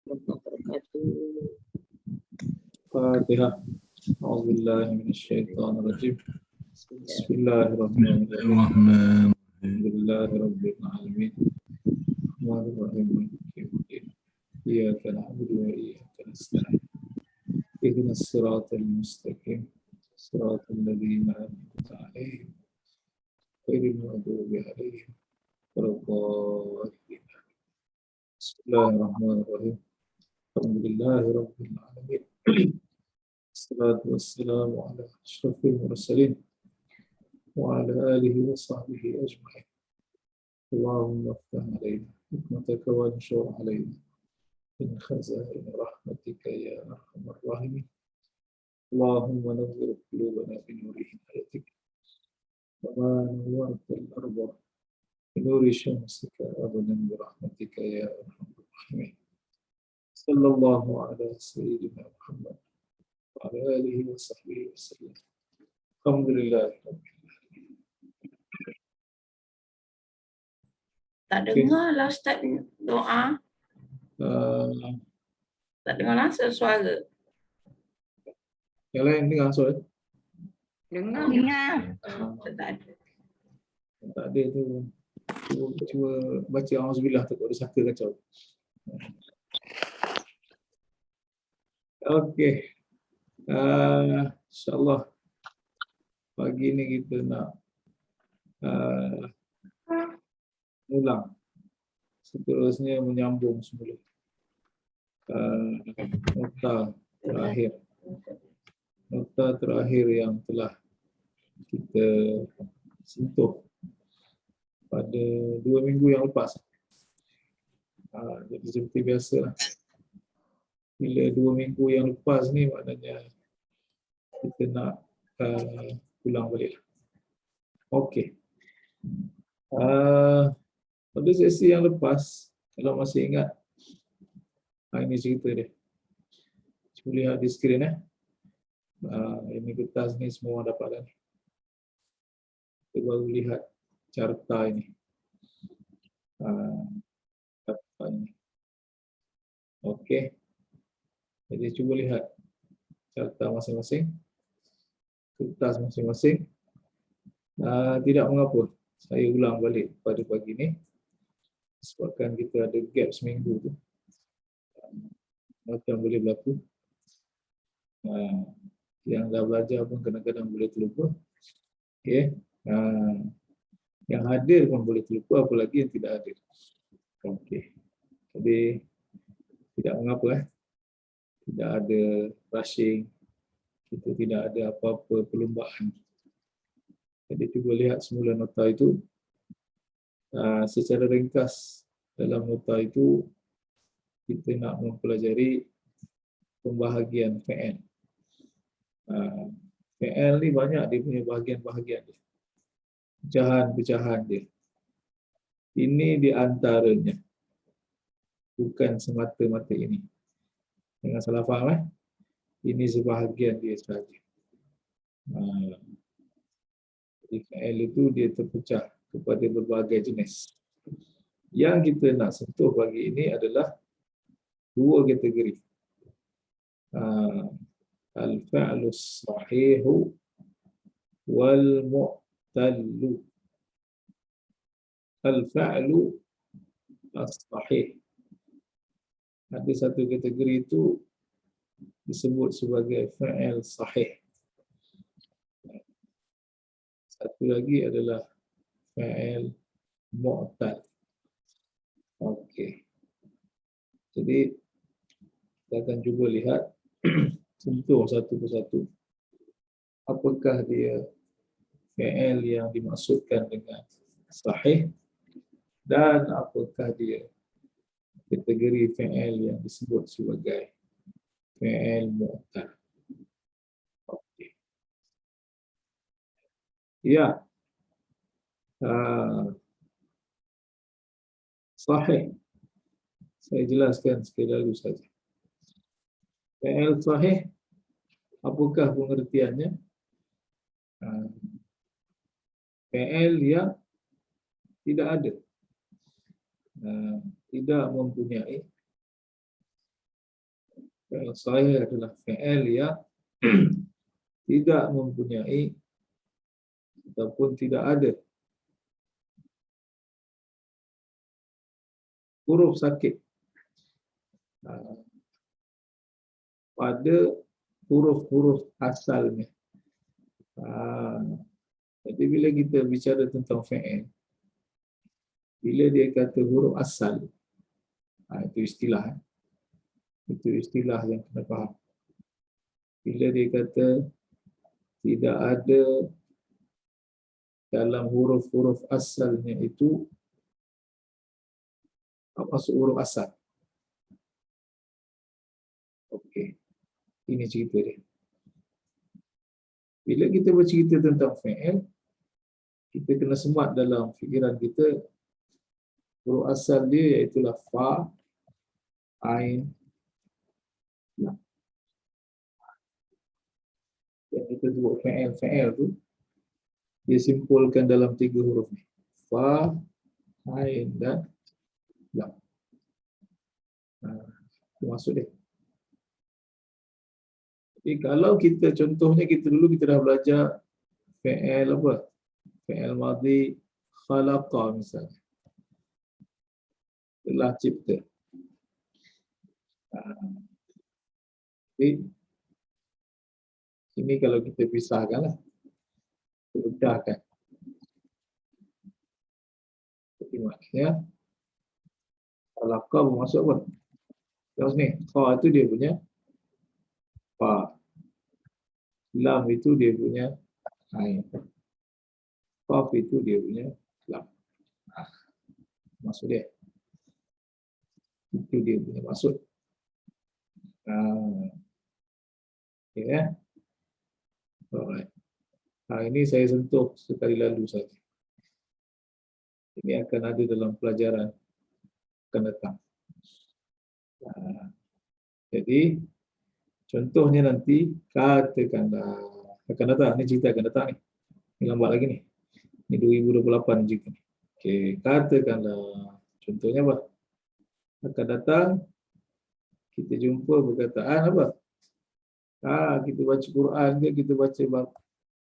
wabarakatuh. Fatihah. A'udzubillahi minasyaitonir rajim. Bismillahirrahmanirrahim. Alhamdulillahirabbil alamin. Arrahmanirrahim. Maliki yaumiddin. Iyyaka na'budu wa iyyaka nasta'in. Ihdinas siratal mustaqim. Siratal ladzina an'amta 'alaihim ghairil maghdubi 'alaihim waladdallin. Bismillahirrahmanirrahim. Alhamdulillahirabbil alamin. Wassalatu wassalamu ala asyrafil mursalin wa ala alihi wa sahbihi ajma'in. Allahumma aftah alaina hikmataka wa anshur alaina min khazain rahmatika ya arhamar rahimin. Allahumma nawwir qulubana bi nuri hidayatika wa ma nawwartal arda bi nuri syamsika abadan bi rahmatika ya arhamar rahimin. Sallallahu ala sayyidina Muhammad wa ala alihi wa sahbihi wasallam. Alhamdulillah. Tak dengar lah Ustaz doa. Tak dengar langsung suara. Yang lain dengar soal? Dengar. Tak ada. Tak ada tu. Cuba baca auzubillah tu ada saka kacau. Okey. InsyaAllah pagi ni kita nak ulang. Seterusnya menyambung semula. Nota terakhir. Nota terakhir yang telah kita sentuh pada 2 minggu yang lepas. Jadi seperti biasa lah. Bila 2 minggu yang lepas ni maknanya kita nak ulang balik. Okey. Pada sesi yang lepas, kalau masih ingat, ini cerita dia. Cuba lihat di skrin ini kertas ni semua dapat dah ni. Kita baru lihat carta ini. Carta ini. Okey. Jadi cuba lihat carta masing-masing. Kertas masing-masing. Tidak mengapa. Saya ulang balik pada pagi ni. Sebabkan kita ada gap seminggu tu. Macam boleh berlaku. Yang dah belajar pun kadang-kadang boleh terlupa. Okay. Yang hadir pun boleh terlupa, apalagi yang tidak hadir. Okey. Jadi tidak mengapa. Tidak ada rushing. Kita tidak ada apa-apa perlumbaan. Jadi cuba lihat semula nota itu. Secara ringkas dalam nota itu kita nak mempelajari pembahagian fi'il. Fi'il ni banyak dia punya bahagian-bahagian dia. Pecahan-pecahan dia. Ini di antaranya. Bukan semata-mata ini. Jangan salah faham Ini sebahagian dia sahaja. Jadi fi'il itu dia terpecah kepada berbagai jenis. Yang kita nak sentuh pagi ini adalah 2 kategori. Al-fa'lu sahihu wal mu'tallu. Al-fa'lu as-sahih. Ada satu kategori itu disebut sebagai fa'il sahih. Satu lagi adalah fa'il mu'tal. Okey. Jadi kita akan cuba lihat sentuh satu persatu. Apakah dia fi'il yang dimaksudkan dengan sahih dan apakah dia kategori fi'il yang disebut sebagai fi'il mu'tal. Okey. Ya. Sahih. Saya jelaskan sekali lalu saja. Fi'il sahih, apakah pengertiannya? Fi'il yang tidak ada. Tidak mempunyai Fi'il sahih adalah fi'il yang tidak mempunyai ataupun tidak ada huruf sakit pada huruf-huruf asalnya. Jadi bila kita bicara tentang fi'il, bila dia kata huruf asal, itu istilah. Itu istilah yang kena faham. Bila dia kata tidak ada dalam huruf-huruf asalnya itu, apa maksud huruf asal? Okey, ini cerita dia. Bila kita bercerita tentang fi'il, kita kena semat dalam fikiran kita huruf asal dia iaitulah fa, ain, lam. Yang kita sebut fi'il tu dia simpulkan dalam 3 huruf ni. Fa, ain dan lam. Itu maksud dia. Jadi kalau kita contohnya kita dah belajar fi'il apa? Fi'il madhi khalaqa misalnya. Telah cipta. Jadi ini kalau kita pisahkanlah, bedahkan. Jadi maknanya khalaqa bermaksud apa? Terus ni, fa itu dia punya fa. Lam itu dia punya ain. Qaf itu dia punya lam. Maksud dia. Itu dia punya maksud. Okay, ya. Alright. Ini saya sentuh sekali lalu saja. Ini akan ada dalam pelajaran akan datang. Jadi contohnya nanti katakanlah akan datang. Ini cerita akan datang ni. Ini lambat lagi ni. Ini 2028 cerita ni. Okey, katakanlah contohnya apa? Akan datang kita jumpa perkataan apa? Kita baca Quran ke, kita baca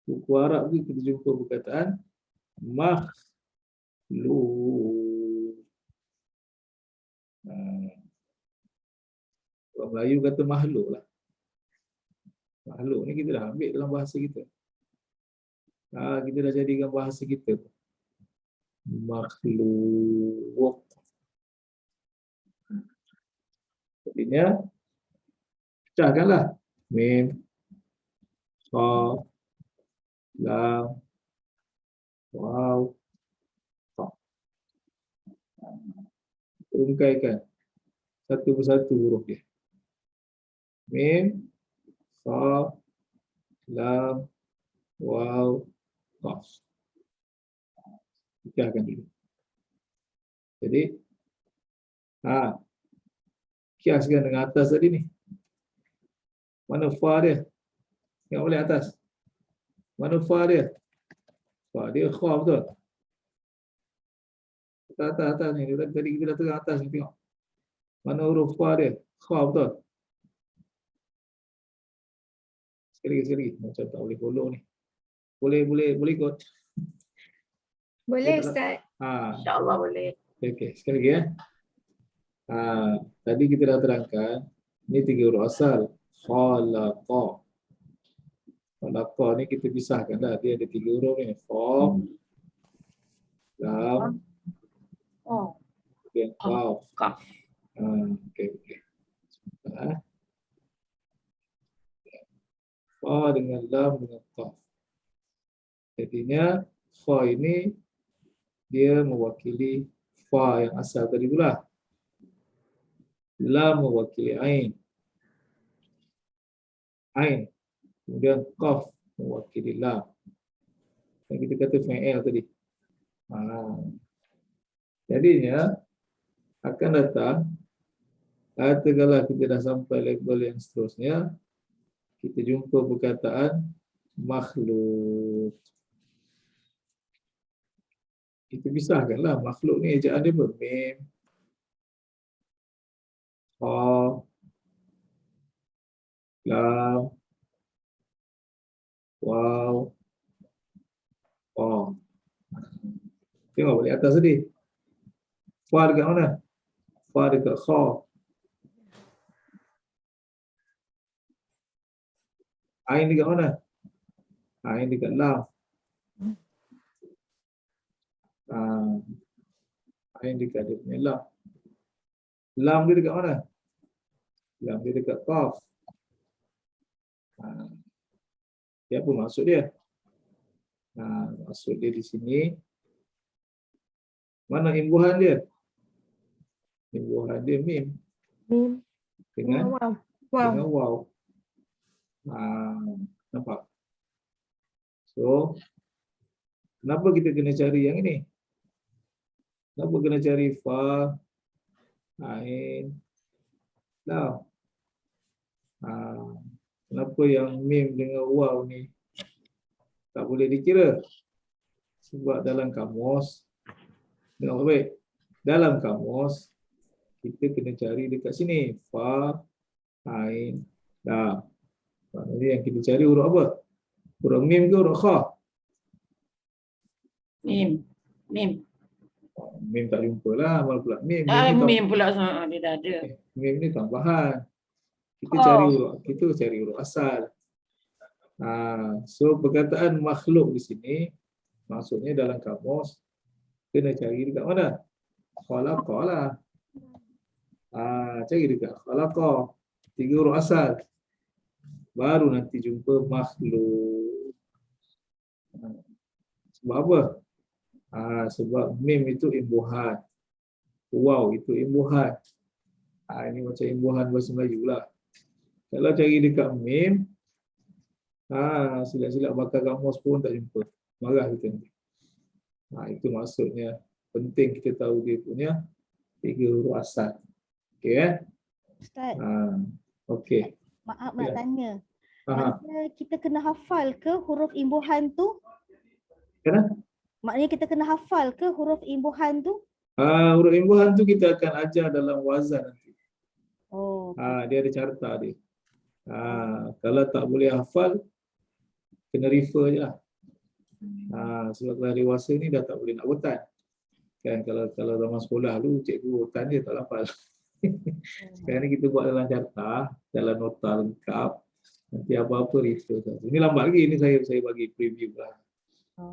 buku Arab ke, kita jumpa perkataan makhluk. Orang Melayu kata makhluk lah. Makhluk ni kita dah ambil dalam bahasa kita. Kita dah jadikan bahasa kita. Makhluk. Artinya, pecahkanlah. Mim, Qaf, Lam, Waw, Ta. Rungkaikan satu persatu huruf dia. Mim, Qaf, Lam, Waw, Qaf. Pecahkan dulu. Jadi, kiaskan dengan atas tadi ni. Mana fa dia? Tengok boleh atas. Mana fa dia? Fa dia kha betul. Atas ni. Tadi kita dah tengah atas ni tengok. Mana huruf fa dia? Kha betul. Sekali lagi. Macam tak boleh follow ni. Boleh ikut. Boleh Ustaz. InsyaAllah boleh. Okey. Sekali lagi ya. Tadi kita dah terangkan. Ini 3 huruf asal. Khalaqa. Khalaqa ni kita pisahkan dah. Dia ada 3 huruf ni. Fa, Lam, dan Qaf. Okey. Fa dengan Lam dengan Qaf. Jadinya fa ini dia mewakili fa yang asal tadi pula. Lam mewakili ain. Kemudian qaf mewakili lam. Yang kita kata fi'il tadi. Jadinya akan datang katakanlah kita dah sampai level yang seterusnya, kita jumpa perkataan makhluk. Kita pisahkanlah makhluk ni ejaan dia apa? Mim, Kha, lam, waw, oh. Tengok balik atas tadi. Fa dekat mana? Fa dekat kha. Ain dekat mana? Ain dekat lam. Ain dekat dia punya lam. Lam dia dekat mana? Lam dia dekat qaf. Apa maksud dia? Maksud dia di sini, mana imbuhan dia? Imbuhan dia mim Mim. dengan Wow. dengan waw. Nampak? So, kenapa kita kena cari yang ini? Kenapa kena cari fa, ain, lam? Kenapa yang mim dengan waw ni tak boleh dikira? Sebab dalam kamus, tengok baik, dalam kamus kita kena cari dekat sini fa, ain, lam. Maknanya yang kita cari huruf apa? Huruf mim ke huruf kha? Mim. Mim. Mim tak jumpa lah, malah pula mim. Mim ni, Mim pula dia dah ada. mim ni tambahan. Kita cari huruf asal. So perkataan makhluk di sini maksudnya dalam kamus kena cari dekat mana? Khalaqa lah. Cari dekat khalaqa. 3 huruf asal. Baru nanti jumpa makhluk. Sebab apa? Sebab mim itu imbuhan. Waw itu imbuhan. Ini macam imbuhan bahasa Melayu lah. Kalau cari dekat mim, silap-silap bakal kamus pun tak jumpa. Marah kita nanti. Itu maksudnya penting kita tahu dia punya 3 huruf asal. Okey Ustaz, okey. maaf nak tanya. Faham? Maknanya kita kena hafal ke huruf imbuhan tu? Kenapa? Maknanya kita kena hafal ke huruf imbuhan tu? Huruf imbuhan tu kita akan ajar dalam wazan nanti. Oh. Dia ada carta dia. Kalau tak boleh hafal, kena refer je lah. Sebab kalau dewasa ni dah tak boleh nak hutan. Kan kalau zaman sekolah dulu cikgu hutan je tak hafal. Sekarang ni kita buat dalam carta, dalam nota lengkap. Nanti apa-apa refer saja. Ini lambat lagi, ni saya bagi preview lah.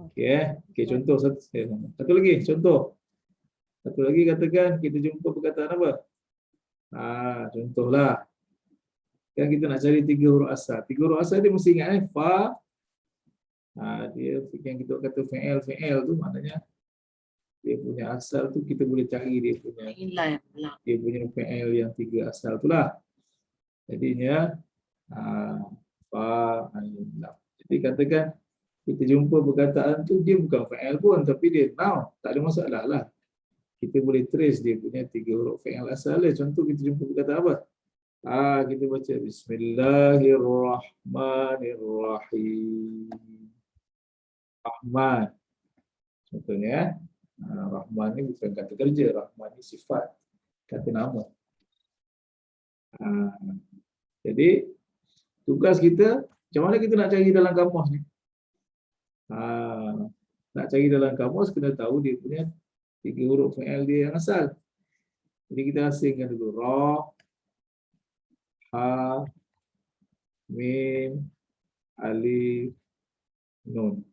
Okey, contoh satu lagi contoh. Satu lagi katakan kita jumpa perkataan apa? Contohlah. Kan kita nak cari 3 huruf asal. 3 huruf asal dia mesti ingat fa. Dia yang kita kata fi'il tu maknanya dia punya asal tu kita boleh cari dia punya fi'il yang 3 asal tu lah. Jadinya fa, ain, lam. Jadi katakan kita jumpa perkataan tu dia bukan fi'il pun tapi dia noun, tak ada masalah lah. Kita boleh trace dia punya 3 huruf fi'il asal dia. Contoh kita jumpa perkataan apa? Kita baca Bismillahirrahmanirrahim. Rahman. Contohnya, Rahman ni bukan kata kerja, Rahman ni sifat, kata nama. Jadi tugas kita, macam mana kita nak cari dalam kamus ni? Nak cari dalam kamus kena tahu dia punya 3 huruf fi'il dia yang asal. Jadi kita asingkan dulu ra, ha, mim, alif, nun.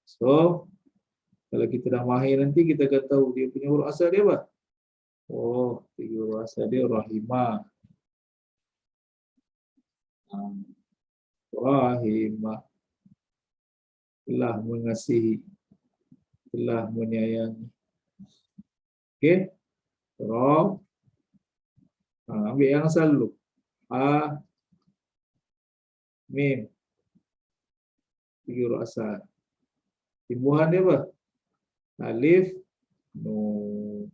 So kalau kita dah mahir nanti kita akan tahu dia punya huruf asal dia apa? 3 huruf asal dia rahimah. Rahimah. Telah mengasihi, telah menyayangi. Okey? Ra. Ambil yang asal dulu. Ha, mim. 3 huruf asal. Imbuhan dia apa? Alif, nun.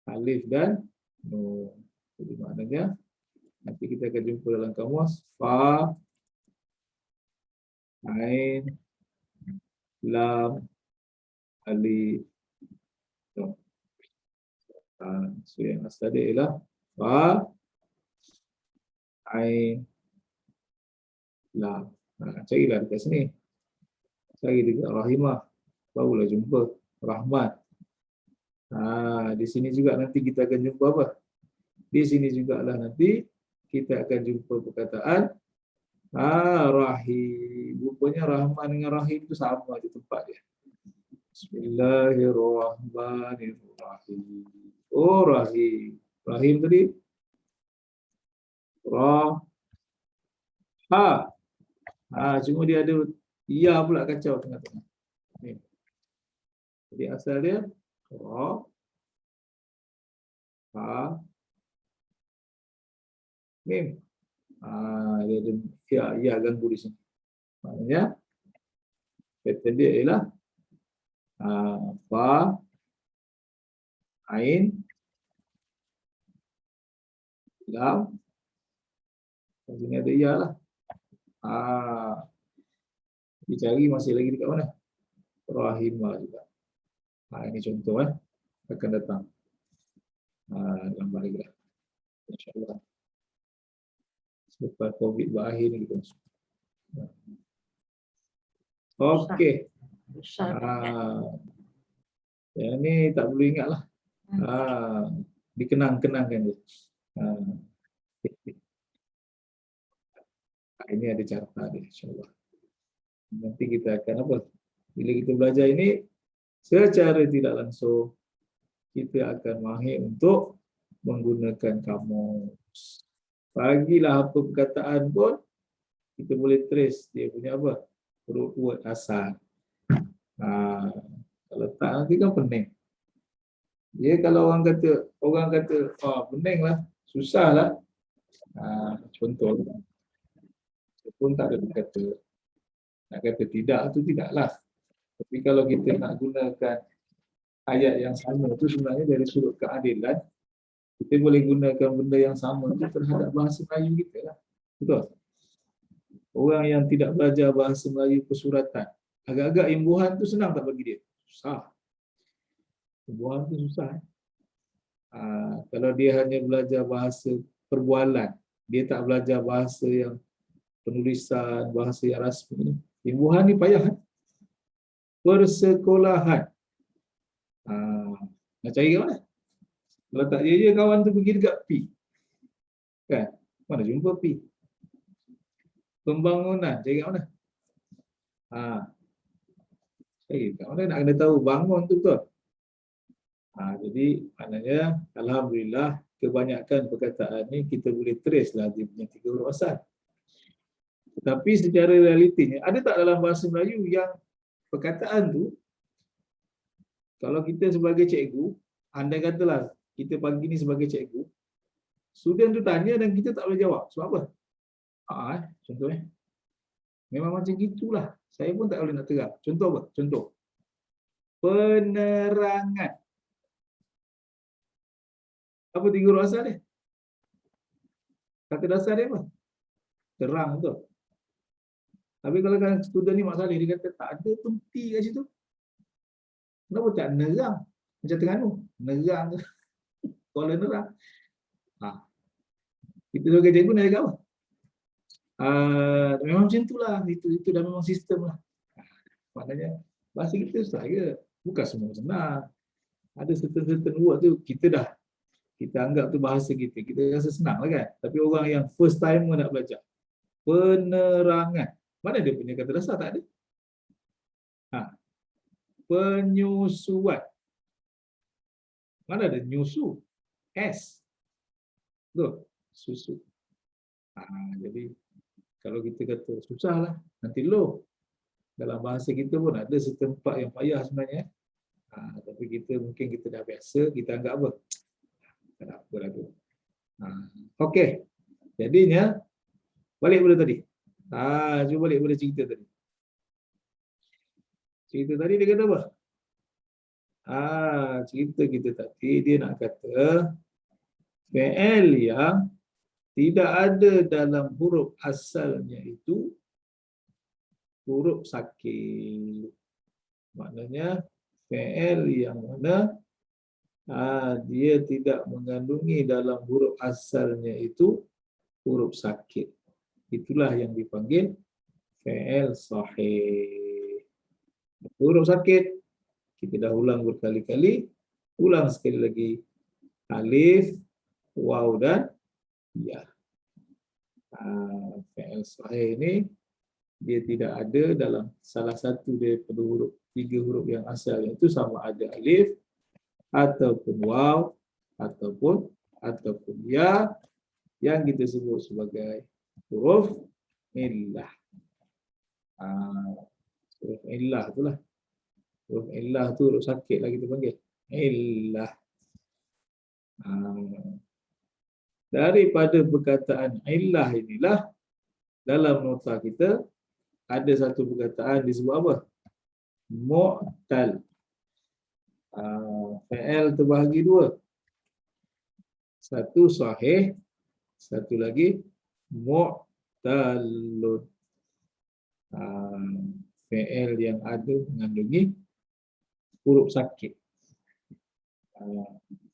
Alif dan nun. Jadi maknanya nanti kita akan jumpa dalam kamus fa, ain, lam, alif, nun. So yang asal dia ialah fa, Ain, lam. Carilah dekat sini. Cari dekat rahimah. Barulah jumpa rahmat. Di sini juga nanti kita akan jumpa apa? Di sini jugalah nanti kita akan jumpa perkataan rahim. Rupanya rahman dengan rahim itu sama di tempat dia. Bismillahirrahmanirrahim. Oh, rahim. Rahim tadi cuma dia ada ya pula kacau tengah-tengah. Jadi asal dia mim. Dia ada ya ganggu di sini. Maknanya pattern dia ialah fa ain lam. Sini ada ya lah. Dicari masih lagi dekat mana? Rahimah juga. Ini contoh akan datang. Gambar lagi lah. InsyaAllah. Selepas COVID berakhir ni kita masuk. Okey. Yang ni tak perlu ingat lah. Dikenang-kenangkan dia. Ini ada carta dia, insyaAllah. Nanti kita akan apa? Bila kita belajar ini, secara tidak langsung, kita akan mahir untuk menggunakan kamus. Bagilah apa perkataan pun, kita boleh trace dia punya apa? Word asal. Kalau tak nanti kan pening. Dia kalau orang kata pening lah, susah lah. Contoh pun tak ada berkata. Nak kata tidak tu tidaklah. Tapi kalau kita nak gunakan ayat yang sama tu sebenarnya dari sudut keadilan, kita boleh gunakan benda yang sama tu terhadap bahasa Melayu kita lah. Betul? Orang yang tidak belajar bahasa Melayu persuratan, agak-agak imbuhan tu senang tak bagi dia? Susah. Imbuhan tu susah. Kalau dia hanya belajar bahasa perbualan, dia tak belajar bahasa yang penulisan, bahasa yang rasmi. Imbuhan ni payah. Persekolahan. Nak cari kat mana? Kalau tak dia kawan tu pergi dekat P. Kan? Mana jumpa P? Pembangunan, cari kat mana? Cari kat mana nak kena tahu bangun tu betul. Jadi maknanya alhamdulillah kebanyakan perkataan ni kita boleh trace lah dia punya 3 huruf asal. Tetapi secara realitinya, ada tak dalam bahasa Melayu yang perkataan tu, kalau kita sebagai cikgu, andai katalah kita pagi ni sebagai cikgu, student tu tanya dan kita tak boleh jawab. Sebab apa? Contohnya. Memang macam gitulah. Saya pun tak boleh nak terang. Contoh apa? Contoh. Penerangan. Apa 3 huruf asal dia? Kata dasar dia apa? Terang betul. Tapi kalau kan student ni Mak Saleh, dia kata tak ada penti kat situ. Kenapa tak nerang? Macam Terengganu. Nerang ke? Kalau nerang. Kita sebagai cikgu nak cakap apa? Memang macam itulah. Itu dah memang sistem lah. Maknanya bahasa kita susah ke? Bukan semua senang. Ada certain word tu kita anggap tu bahasa kita. Kita rasa senang lah kan? Tapi orang yang first time nak belajar. Penerangan. Mana dia punya kata dasar? Tak ada. Penyusuan. Mana ada nyusu? S. Betul? Susu. Jadi kalau kita kata susah lah, nanti low. Dalam bahasa kita pun ada setempat yang payah sebenarnya. Tapi mungkin kita dah biasa, kita anggap apa? Tak ada apa lah tu. Okey. Jadinya, balik pada tadi. Cuba balik pada cerita tadi. Cerita tadi dia kata apa? Cerita kita tadi dia nak kata fi'il yang tidak ada dalam huruf asalnya itu huruf sakit. Maknanya fi'il yang mana dia tidak mengandungi dalam huruf asalnya itu huruf sakit. Itulah yang dipanggil fi'il sahih. Huruf sakit kita dah ulang berkali-kali, ulang sekali lagi. Alif, waw dan ya. Fi'il sahih ini dia tidak ada dalam salah satu daripada huruf, 3 huruf yang asal, iaitu sama ada alif ataupun waw ataupun ya yang kita sebut sebagai huruf illah. Huruf illah itulah. Huruf illah tu huruf sakit lah kita panggil. Illah. Daripada perkataan illah inilah dalam nota kita ada satu perkataan disebut apa? Mu'tal. Fi'il terbahagi 2. Satu sahih, satu lagi mu'talun. Fi'il yang ada mengandungi huruf sakit.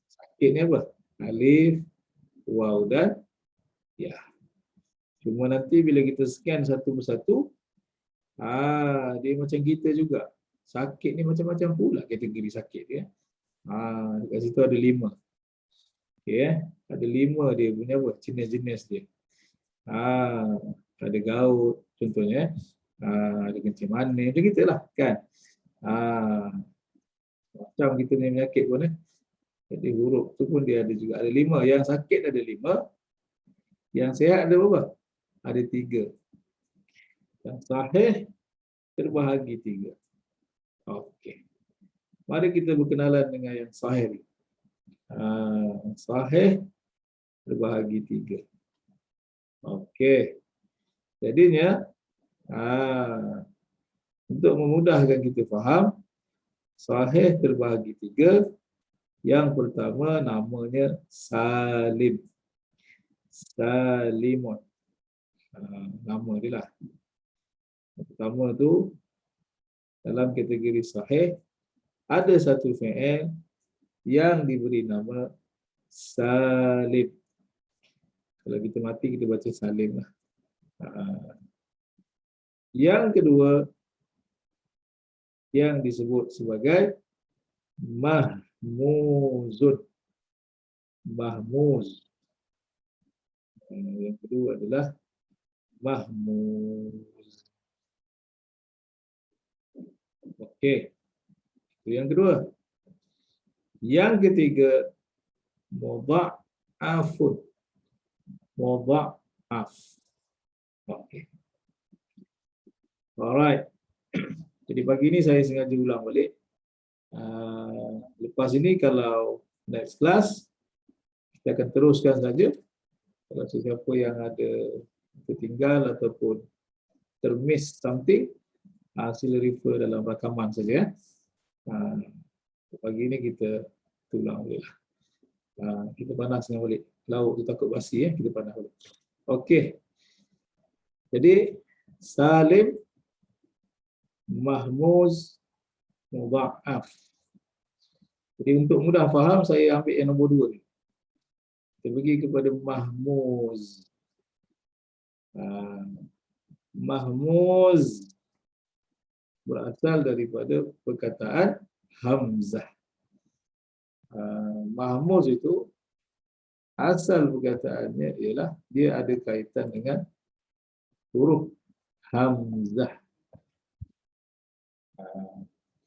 Sakit ni apa? Alif, waw dan ya. Cuma nanti bila kita scan satu persatu, dia macam kita juga. Sakit ni macam-macam pula kategori sakit dia. Dekat situ ada 5. Okey, ada 5 dia punya apa? Jenis-jenis dia. Ada gaut contohnya. Ada kencing manis, macam gitulah kan. Macam kita ni penyakit pun jadi huruf tu pun dia ada juga, ada 5. Yang sakit ada 5. Yang sihat ada berapa? Ada 3. Yang sahih terbahagi 3. Okey. Mari kita berkenalan dengan yang sahih. Sahih terbahagi 3. Okey. Jadinya untuk memudahkan kita faham, sahih terbahagi 3. Yang pertama namanya Salim. Salimun. Nama dia lah. Yang pertama tu dalam kategori sahih ada satu fi'il yang diberi nama Salim. Kalau kita mati kita baca Salim lah. Yang kedua yang disebut sebagai mahmuzun. Mahmuz. Yang kedua adalah mahmuz. Okey. Itu yang kedua. Yang ketiga mudha'afun. Mudha'af. Okey. Alright. Jadi pagi ni saya sengaja ulang balik. Lepas ini kalau next class kita akan teruskan saja. Kalau sesiapa yang ada tertinggal ataupun termiss something, sila refer dalam rakaman saja. Pagi ini kita tulang balik lah. Kita panaskan balik. Lauk tu takut basi, kita panas balik. Okey. Jadi Salim, mahmuz, mudha'af. Jadi untuk mudah faham, saya ambil yang nombor 2 ni. Kita pergi kepada mahmuz. Mahmuz berasal daripada perkataan hamzah. Mahmuz itu asal perkataannya ialah dia ada kaitan dengan huruf hamzah.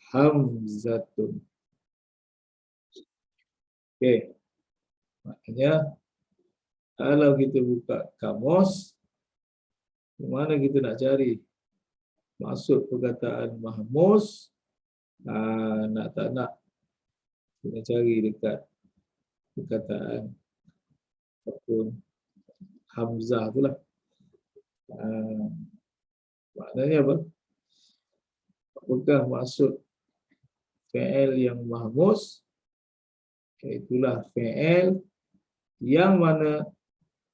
Hamzatun. Okey. Maknanya kalau kita buka kamus, di mana kita nak cari maksud perkataan mahmuz, nak tak nak kita cari dekat perkataan ataupun hamzah itulah. Maknanya apa? Apakah maksud fi'il yang mahmuz? Itulah fi'il yang mana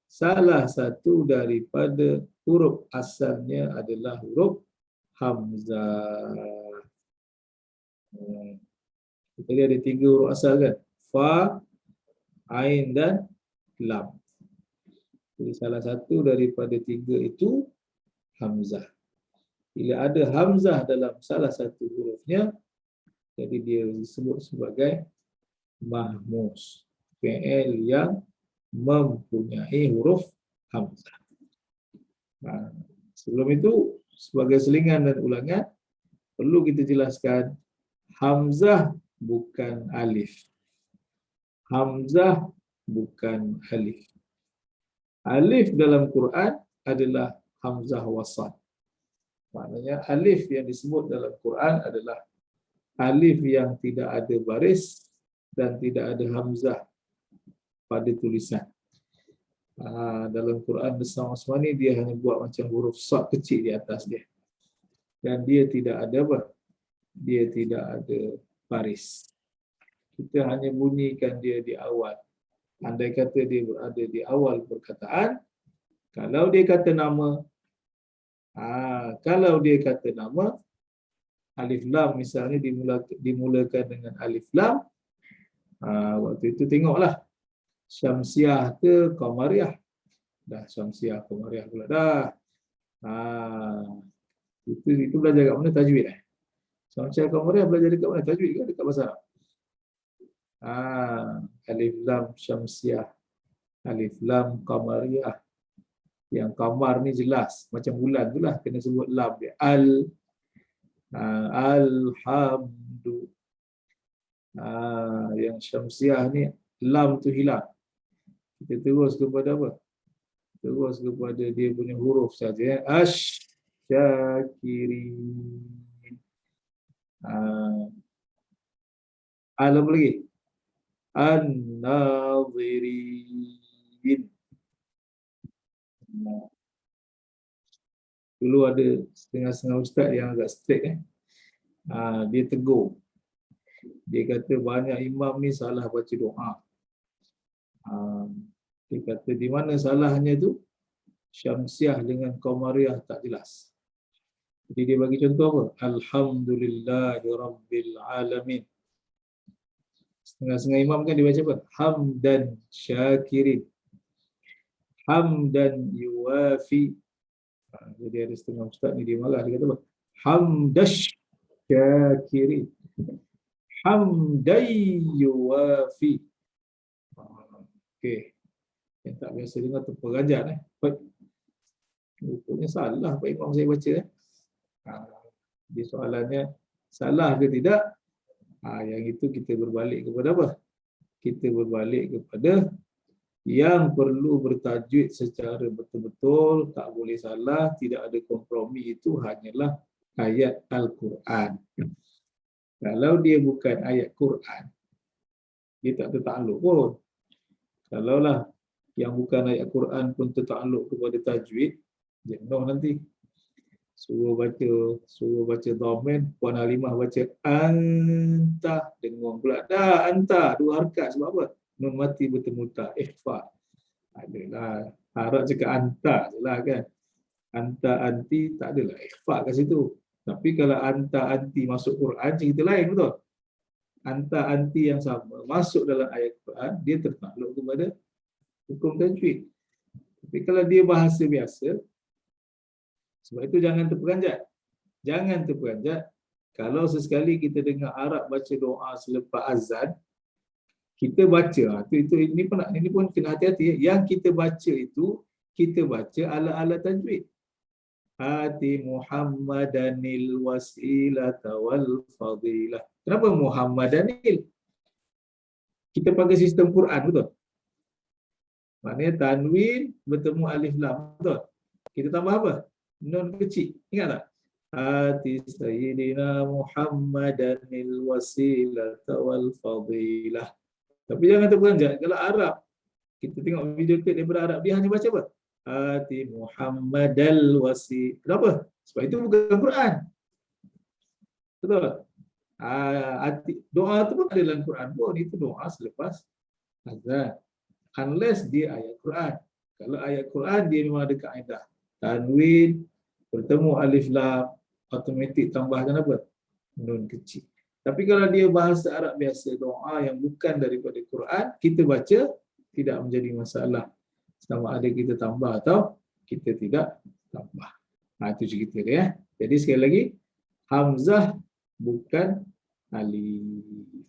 salah satu daripada huruf asalnya adalah huruf hamzah. Kita lihat ada 3 huruf asal kan? Fa, ain dan lam. Jadi salah satu daripada tiga itu hamzah. Bila ada hamzah dalam salah satu hurufnya, jadi dia disebut sebagai mahmus. Fi'il yang mempunyai huruf hamzah. Sebelum itu, sebagai selingan dan ulangan, perlu kita jelaskan, hamzah bukan alif. Hamzah bukan alif. Alif dalam Quran adalah hamzah wasal. Maknanya alif yang disebut dalam Quran adalah alif yang tidak ada baris dan tidak ada hamzah pada tulisan. Dalam Quran Besar Osmani dia hanya buat macam huruf sad kecil di atas dia. Dan dia tidak ada apa? Dia tidak ada baris. Kita hanya bunyikan dia di awal. Andai kata dia berada di awal perkataan, kalau dia kata nama, alif lam misalnya dimulakan dengan alif lam, waktu itu tengoklah Syamsiah ke Qamariyah. Dah Syamsiah Qamariyah pula dah. Itu belajar kat mana? Tajwid Syamsiah Qamariyah belajar dekat mana? Tajwid ke dekat bahasa Arab? Alif lam Syamsiah, alif lam Qamariyah. Yang kamar ni jelas macam bulan tu lah, kena sebut lam dia. Alhamdu. Yang Syamsiah ni lam tu hilang. Kita terus kepada apa? Terus kepada dia punya huruf saja. Asy-syakirin. Apa lagi? An-nadhirin. Dulu ada setengah-setengah ustaz yang agak strict dia tegur. Dia kata banyak imam ni salah baca doa. Dia kata di mana salahnya tu? Syamsiah dengan Qamariyah tak jelas. Jadi dia bagi contoh apa? Alhamdulillahirabbil alamin. Setengah-setengah imam kan dia baca apa? Hamdan syakirin. Hamdan yuwafi. Jadi ada setengah ustaz ni dia marah, dia kata apa? Hamdash syakirin. Hamday yuwafi. Okey. Yang tak biasa dengar terperanjat rupanya salah Pak Imam saya baca Di soalannya salah ke tidak? Yang itu kita berbalik kepada apa? Kita berbalik kepada yang perlu bertajwid secara betul-betul, tak boleh salah, tidak ada kompromi, itu hanyalah ayat Al-Quran. Kalau dia bukan ayat Quran, dia tak tertakluk pun. Kalaulah yang bukan ayat Quran pun tertakluk kepada tajwid, jenuh nanti. Suruh baca dhamin, Puan Halimah baca anta, dengung pula. Dah anta, dua harakat sebab apa? Nun mati bertemu ta, ikhfa. Adalah harap cakap anta jelah kan. Anta anti tak adalah ikhfa kat situ. Tapi kalau anta anti masuk Quran cerita lain, betul? Anta anti yang sama masuk dalam ayat Quran, dia tertakluk kepada hukum tajwid. Tapi kalau dia bahasa biasa, sebab itu jangan terperanjat. Jangan terperanjat. Kalau sesekali kita dengar Arab baca doa selepas azan, kita baca, ini pun kena hati-hati. Yang kita baca itu, kita baca ala-ala tajwid. Ati Muhammadanil wasilata wal fadilah. Kenapa Muhammadanil? Kita pakai sistem Quran, betul? Maknanya tanwin bertemu alif lam, betul? Kita tambah apa? Nun kecil. Ingat tak? Ati Sayyidina Muhammadanil wasilata wal fadilah. Tapi jangan terperanjat. Kalau Arab, kita tengok video klip daripada Arab, dia hanya baca apa? Ati Muhammadal wasi. Kenapa? Sebab itu bukan Quran. Betul? Doa itu pun ada dalam Quran pun. Itu doa selepas azan. Unless dia ayat Quran. Kalau ayat Quran, dia memang ada kaedah. Tanwin, bertemu alif lam, automatik tambahkan apa? Nun kecil. Tapi kalau dia bahasa Arab biasa, doa yang bukan daripada Quran, kita baca tidak menjadi masalah. sama ada kita tambah atau kita tidak tambah. Itu cerita dia. Jadi sekali lagi, hamzah bukan alif.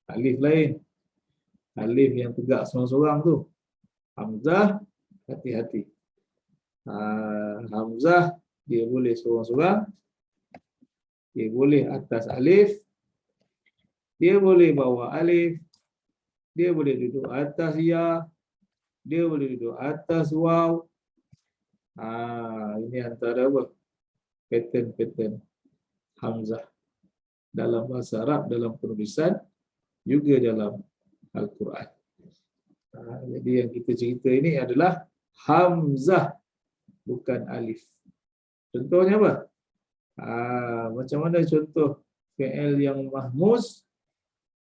Alif lain. Alif yang tegak seorang-seorang tu. Hamzah, hati-hati. Hamzah, dia boleh seorang-seorang. Dia boleh atas alif. Dia boleh bawah alif. Dia boleh duduk atas ya. Dia boleh duduk atas waw. Ini antara apa? Pattern-pattern hamzah dalam bahasa Arab, dalam penulisan, juga dalam Al-Quran. Jadi yang kita cerita ini adalah hamzah, bukan alif. Contohnya apa? Macam mana contoh fi'il yang mahmuz?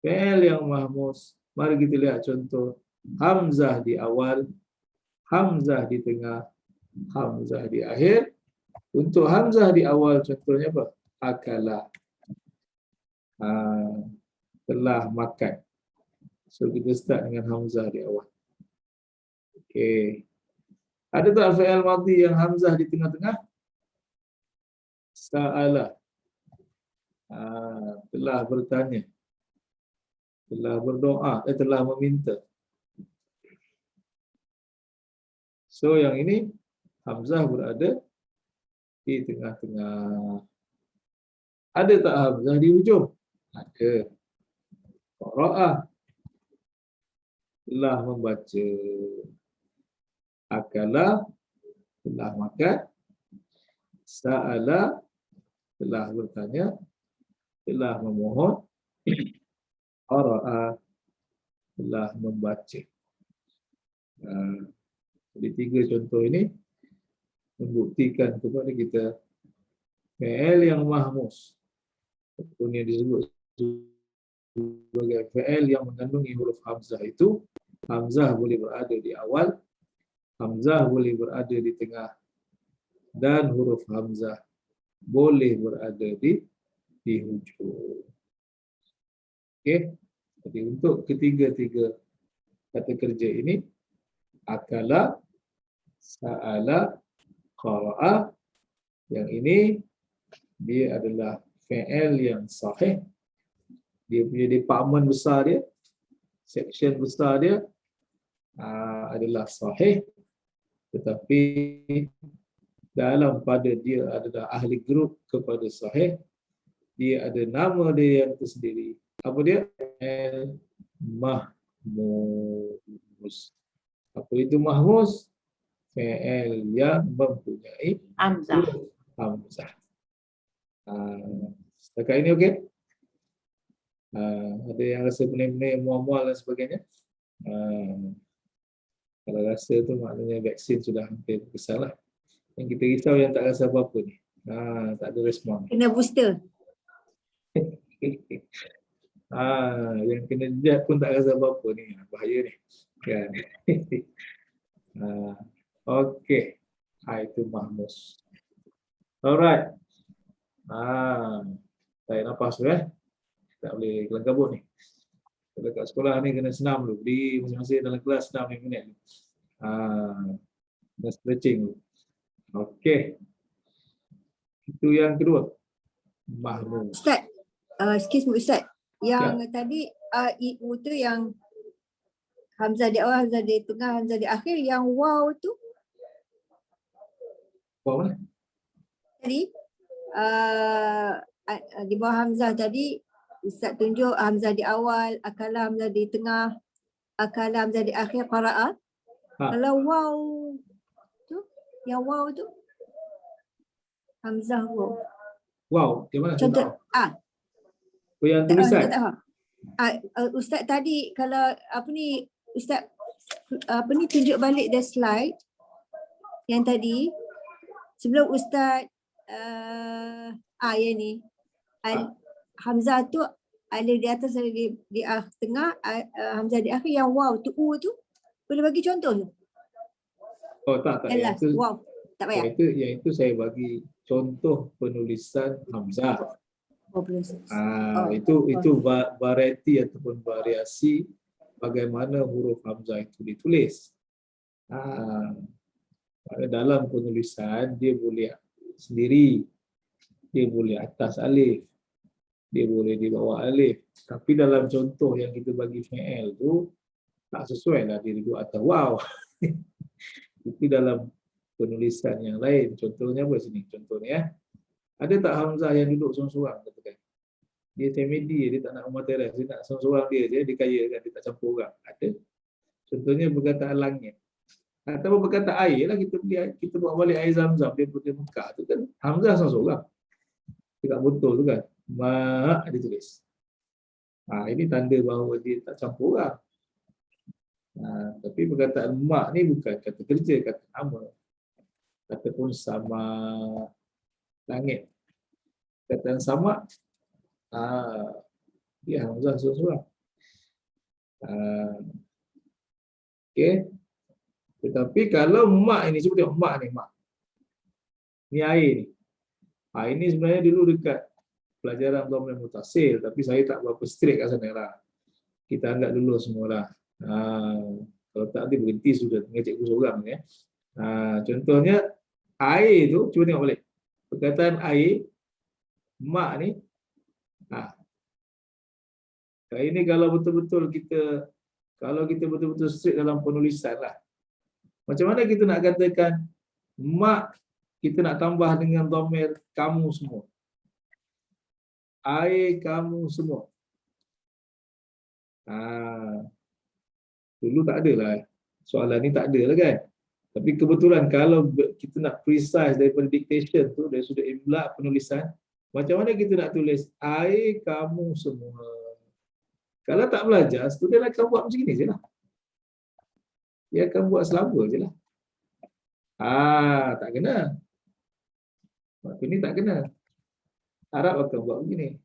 Fi'il yang mahmuz. Mari kita lihat contoh hamzah di awal, hamzah di tengah, hamzah di akhir. Untuk hamzah di awal contohnya apa? Akala. Telah makan. So kita start dengan hamzah di awal. Okey. Ada tak fi'il madhi yang hamzah di tengah-tengah? Sa'ala. Telah bertanya. Telah berdoa, telah meminta. So yang ini hamzah berada di tengah-tengah. Ada tak hamzah di ujung? Ada. Qara'a, telah membaca. Akala, telah makan. Sa'ala, telah bertanya. Telah memohon. Qara'a, telah membaca. Jadi 3 contoh ini membuktikan kepada kita fi'il yang mahmuz, ataupun yang disebut sebagai fi'il yang mengandungi huruf hamzah itu, hamzah boleh berada di awal, hamzah boleh berada di tengah, dan huruf hamzah boleh berada di hujung. Okey. Jadi untuk ketiga-tiga kata kerja ini, akala, sa'ala, qara'a, yang ini dia adalah fi'il yang sahih. Dia punya department besar dia, section besar dia adalah sahih, tetapi dalam pada dia adalah ahli grup kepada sahih, dia ada nama dia yang tersendiri. Apa dia? Mahmuz. Apa itu mahmuz? Fi'il yang mempunyai Hamzah. hamzah. Setakat ini okey? Ada yang rasa pening-pening, mual-mual dan sebagainya? Kalau rasa tu maknanya vaksin sudah hampir berkesan lah. Yang kita risau yang tak rasa apa-apa ni. Tak ada respon. Kena booster. Yang kena jab pun tak rasa apa-apa ni. Bahaya ni. Kan? Okey. Itu mahmuz. Alright. Tarik nafas tu tak boleh kelang kabut ni. Kalau kat sekolah ni kena senam dulu. Berdiri masing-masing dalam kelas senam 5 minit. Dan stretching dulu. Okey. Itu yang kedua. Mahmuz. Ustaz, excuse me Ustaz. Yang tadi IU tu yang hamzah di awal, hamzah di tengah, hamzah di akhir, yang waw tu Apa mana? tadi di bawah hamzah tadi Ustaz tunjuk hamzah di awal, akala hamzah di tengah, akala hamzah di akhir, qara'a. Kalau waw tu, yang waw tu hamzah waw. Wow, di mana? Contoh Yang tulisan. Ustaz tadi kalau Ustaz tunjuk balik the slide yang tadi sebelum Ustaz yang ni hamzah tu ada di atas, ada di tengah, hamzah di akhir, yang waw tu tu boleh bagi contoh tu? Tak. Jelas, waw. Tak payah. Yang itu saya bagi contoh penulisan hamzah. Itu variety ataupun variasi bagaimana huruf hamzah itu ditulis. Dalam penulisan dia boleh sendiri, dia boleh atas alif, dia boleh di bawah alif. Tapi dalam contoh yang kita bagi fi'il tu tak sesuai lah dia duduk atas waw. Itu dalam penulisan yang lain. Contohnya apa sini? Contohnya ada tak hamzah yang duduk seorang-seorang katakan. Dia semedi, dia tak nak rumah teras, dia nak seorang-seorang dia kaya kan, dia tak campur orang. Ada. Contohnya perkataan langit. Atau perkataan air lah, kita buat balik air Zam-Zam daripada Mekah tu kan hamzah seorang-seorang. Dekat botol tu kan, ma' ditulis. Ini tanda bahawa dia tak campur orang. Tapi perkataan mak ni bukan kata kerja, kata nama. Ataupun sama langit. Perkataan sama, dia hamzah seorang-seorang. Okey. Tetapi kalau mak ini, cuba tengok mak ni, mak. Ni air ni. Ini sebenarnya dulu dekat pelajaran dhamma mutasil, tapi saya tak berapa strict kat sana lah. Kita anggap dulu semualah. Kalau tak nanti berhenti sudah dengan cikgu seorang ni. Contohnya air tu, cuba tengok balik. Perkataan air, mak ni. Ini kalau betul-betul kita betul-betul strict dalam penulisan lah. Macam mana kita nak katakan mak kita nak tambah dengan dhamir kamu semua. Air kamu semua. Dulu tak ada lah. Soalan ni tak ada lah kan. Tapi kebetulan kalau kita nak precise daripada dictation tu, dari sudut imla penulisan, macam mana kita nak tulis air kamu semua. Kalau tak belajar, student akan buat macam ni je lah. Dia akan buat selamba je lah. Tak kena. Waktu ni tak kena. Arab akan buat begini.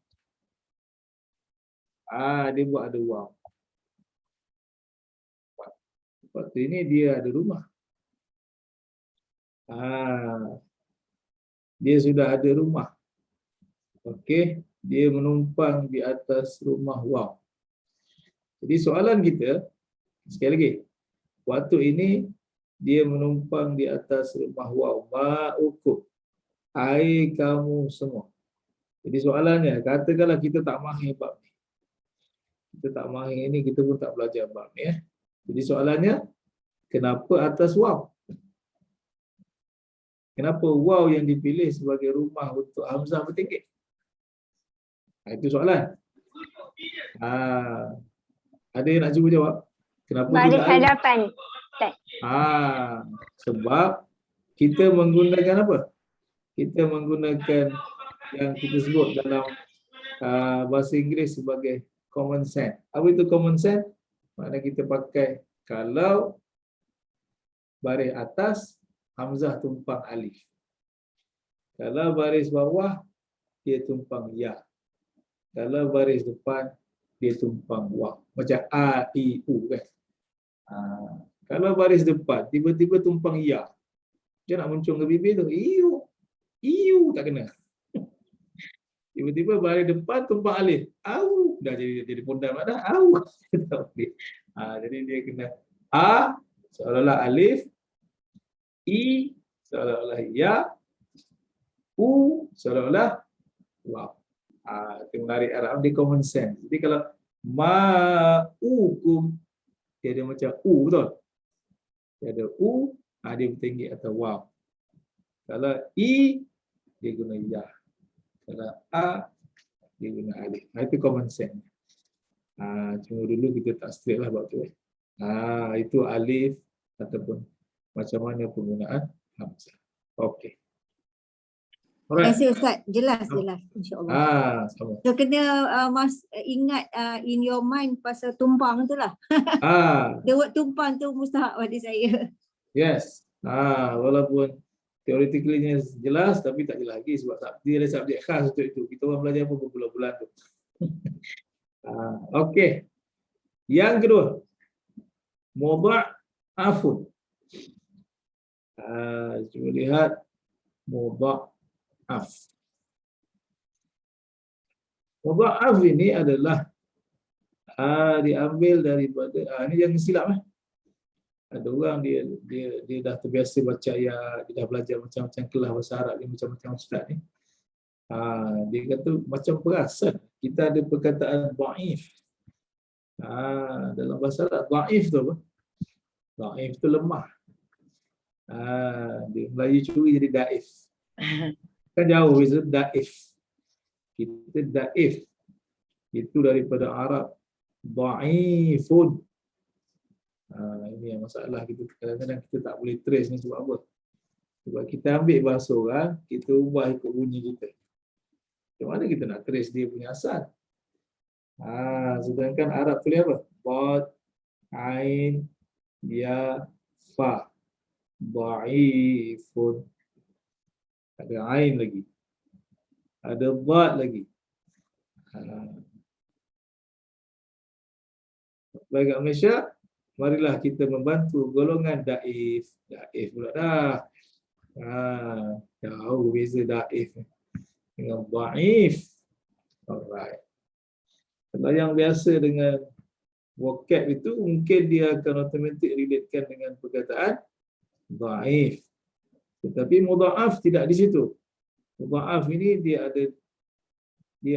Dia buat ada waw. Waktu ini dia ada rumah. Dia sudah ada rumah. Okey, dia menumpang di atas rumah waw. Jadi soalan kita, sekali lagi, waktu ini dia menumpang di atas rumah waw. Ma'ukum. Air kamu semua. Jadi soalannya, katakanlah kita tak mahir bab ni. Kita tak mahir ini, kita pun tak belajar bab ni. Jadi soalannya, kenapa atas waw? Kenapa waw yang dipilih sebagai rumah untuk hamzah bertingkit? Itu soalan. Ada yang nak cuba jawab? Kenapa Baris tidak hadapan. Sebab kita menggunakan apa? Kita menggunakan yang kita sebut dalam bahasa Inggeris sebagai common sense. Apa itu common sense? Maknanya kita pakai kalau baris atas hamzah tumpang alif. Kalau baris bawah dia tumpang ya. Kalau baris depan dia tumpang waw. Macam a, i, u kan. Kalau baris depan tiba-tiba tumpang ya. Dia nak muncul ke bibir tu. Iu tak kena. Tiba-tiba baris depan tumpang alif. Au dah jadi pondam dah. Au. Jadi dia kena a seolah-olah alif, i seolah-olah ya, u seolah-olah waw. Itu menarik Arab di common sense. Jadi kalau ma'ukum dia ada macam u, betul? Dia ada u, dia bertinggi atau waw. Kalau i dia guna ya. Kalau a dia guna alif. Itu common sense. Cuma dulu kita tak straight lah bab tu. Itu alif ataupun macam mana penggunaan hamzah. Okey. Terima kasih Ustaz. Jelas. InsyaAllah. Sama. So kena ingat in your mind pasal tumpang tu lah. The word tumpang tu mustahak pada saya. Yes. Walaupun theoretically jelas tapi tak jelas lagi sebab dia ada subjek khas untuk itu. Kita orang belajar pun berbulan-bulan tu. Okey. Yang kedua. Mudha'afun. Cuba lihat mudha'af. Mudha'af ini adalah Diambil daripada ini jangan silap Ada orang dia dah terbiasa baca ayat, dia dah belajar macam-macam kelas bahasa Arab ni, macam-macam ustaz ni. Dia kata macam perasan kita ada perkataan dhaif. Dalam bahasa Arab dhaif tu apa? Dhaif tu lemah. Dia Melayu curi jadi daif. Kan jauh beza daif. Kita daif. Itu daripada Arab dhaifun. Ini yang masalah kita. Kadang-kadang kita tak boleh trace ni sebab apa? Sebab kita ambil bahasa orang, kita ubah ikut bunyi kita. Macam mana kita nak trace dia punya asal? Sedangkan Arab tulis apa? Bad, ain, ya, fa. Dhaifun. Ada ain lagi. Ada bad lagi. Bagi Malaysia, marilah kita membantu golongan daif. Daif pula dah. Jauh beza daif dengan dhaif. Alright. Kalau yang biasa dengan vocab itu, mungkin dia akan automatic relatekan dengan perkataan dhaif. Tetapi mudha'af tidak di situ. Mudha'af ini dia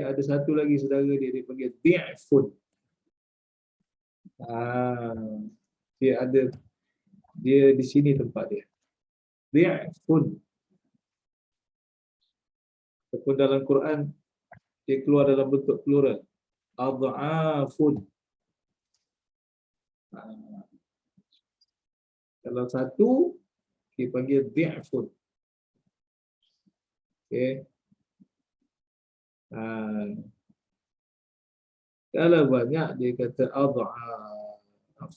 ada satu lagi saudara dia panggil dhi'fun. Dia di sini tempat dia. Dhi'fun. Ataupun dalam Quran dia keluar dalam bentuk plural. Adha'afun. Kalau satu dia panggil dhi'fun. Okey. Kalau banyak dia kata adha'af.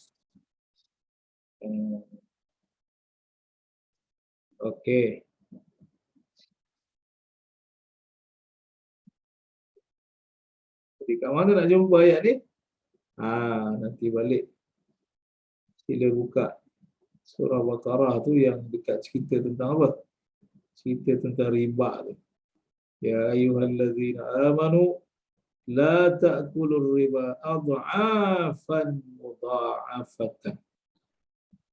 Okey. Jadi kat mana nak jumpa ayat ni? Nanti balik. Sila buka surah Baqarah tu yang dekat cerita tentang apa? Cerita tentang riba tu. Ya ayyuhallazina amanu la ta'kulur riba adha'afan mudha'afatan.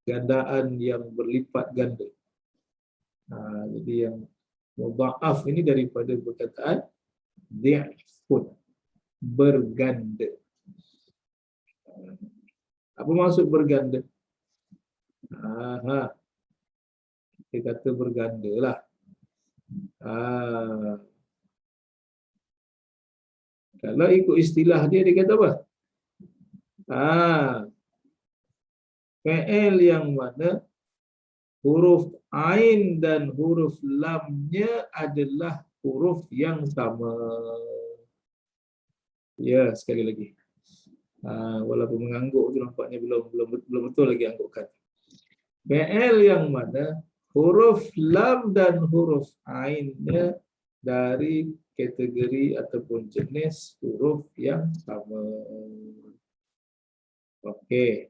Gandaan yang berlipat ganda. Jadi yang mudha'af ini daripada perkataan dhi'fun, berganda. Apa maksud berganda? Kita kata berganda lah. Kalau ikut istilah dia kata apa? Fi'il yang mana huruf ain dan huruf lamnya adalah huruf yang sama. Ya, sekali lagi. Walaupun mengangguk tu nampaknya belum betul lagi anggukan. Fi'il yang mana huruf lam dan huruf ainnya dari kategori ataupun jenis huruf yang sama. Okey.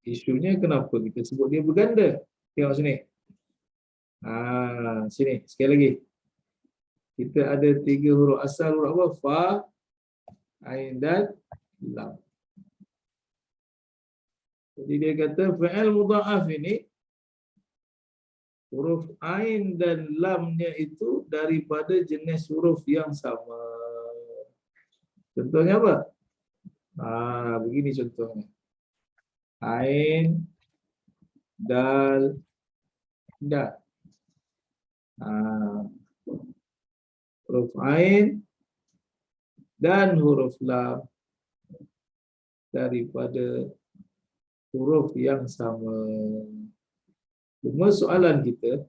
Isunya kenapa kita sebut dia berganda? Tengok sini. Sini sekali lagi. Kita ada 3 huruf asal, huruf apa? Fa, ain dan lam. Jadi dia kata fi'il mudha'af ini huruf ain dan lamnya itu daripada jenis huruf yang sama. Contohnya apa? Begini contohnya. Ain, dal, da. Huruf ain dan huruf lam daripada huruf yang sama. Cuma soalan kita,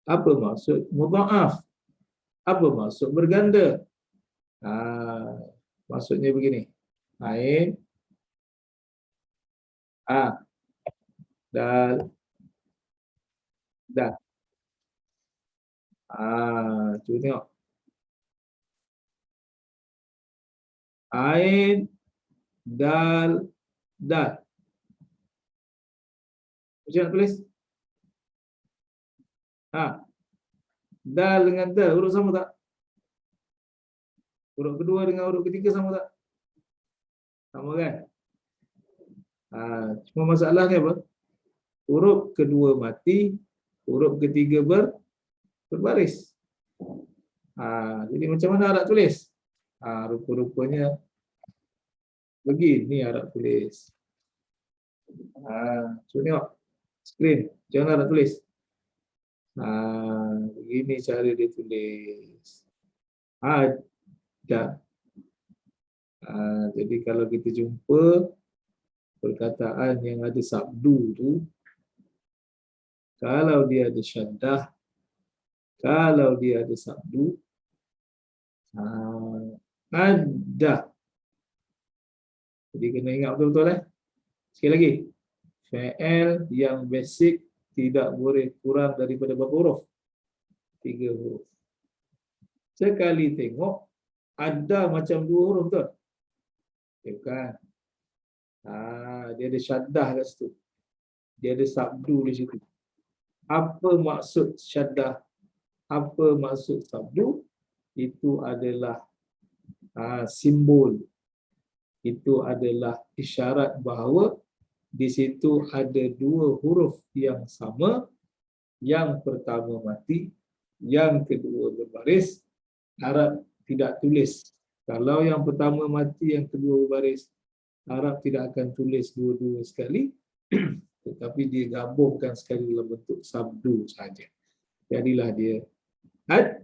apa maksud mudha'af? Apa maksud berganda? Maksudnya begini. Ain, dal, da. Cuba tengok. Ain, dal, da. Macam nak tulis? Dal dengan da, huruf sama tak? Huruf kedua dengan huruf ketiga sama tak? Sama kan? Cuma masalahnya apa? Huruf kedua mati, huruf ketiga berbaris. Jadi macam mana Arab tulis? Rupa-rupanya begini Arab tulis. Cuba tengok skrin. Macam mana Arab tulis? Begini cara dia tulis. Ada. Jadi kalau kita jumpa perkataan yang ada sabdu tu, kalau dia ada syaddah, kalau dia ada sabdu, ada. Jadi kena ingat betul-betul Sekali lagi. Fi'il yang basic tidak boleh kurang daripada berapa huruf? 3 huruf. Sekali tengok, ada macam 2 huruf tu. Bukan. Dia ada syaddah kat situ. Dia ada sabdu di situ. Apa maksud syaddah? Apa maksud sabdu? Itu adalah simbol. Itu adalah isyarat bahawa di situ ada 2 huruf yang sama. Yang pertama mati, yang kedua berbaris. Arab tidak tulis. Kalau yang pertama mati, yang kedua berbaris, Arab tidak akan tulis dua-dua sekali. Tetapi dia gabungkan sekali dalam bentuk sabdu saja. Jadilah dia ada.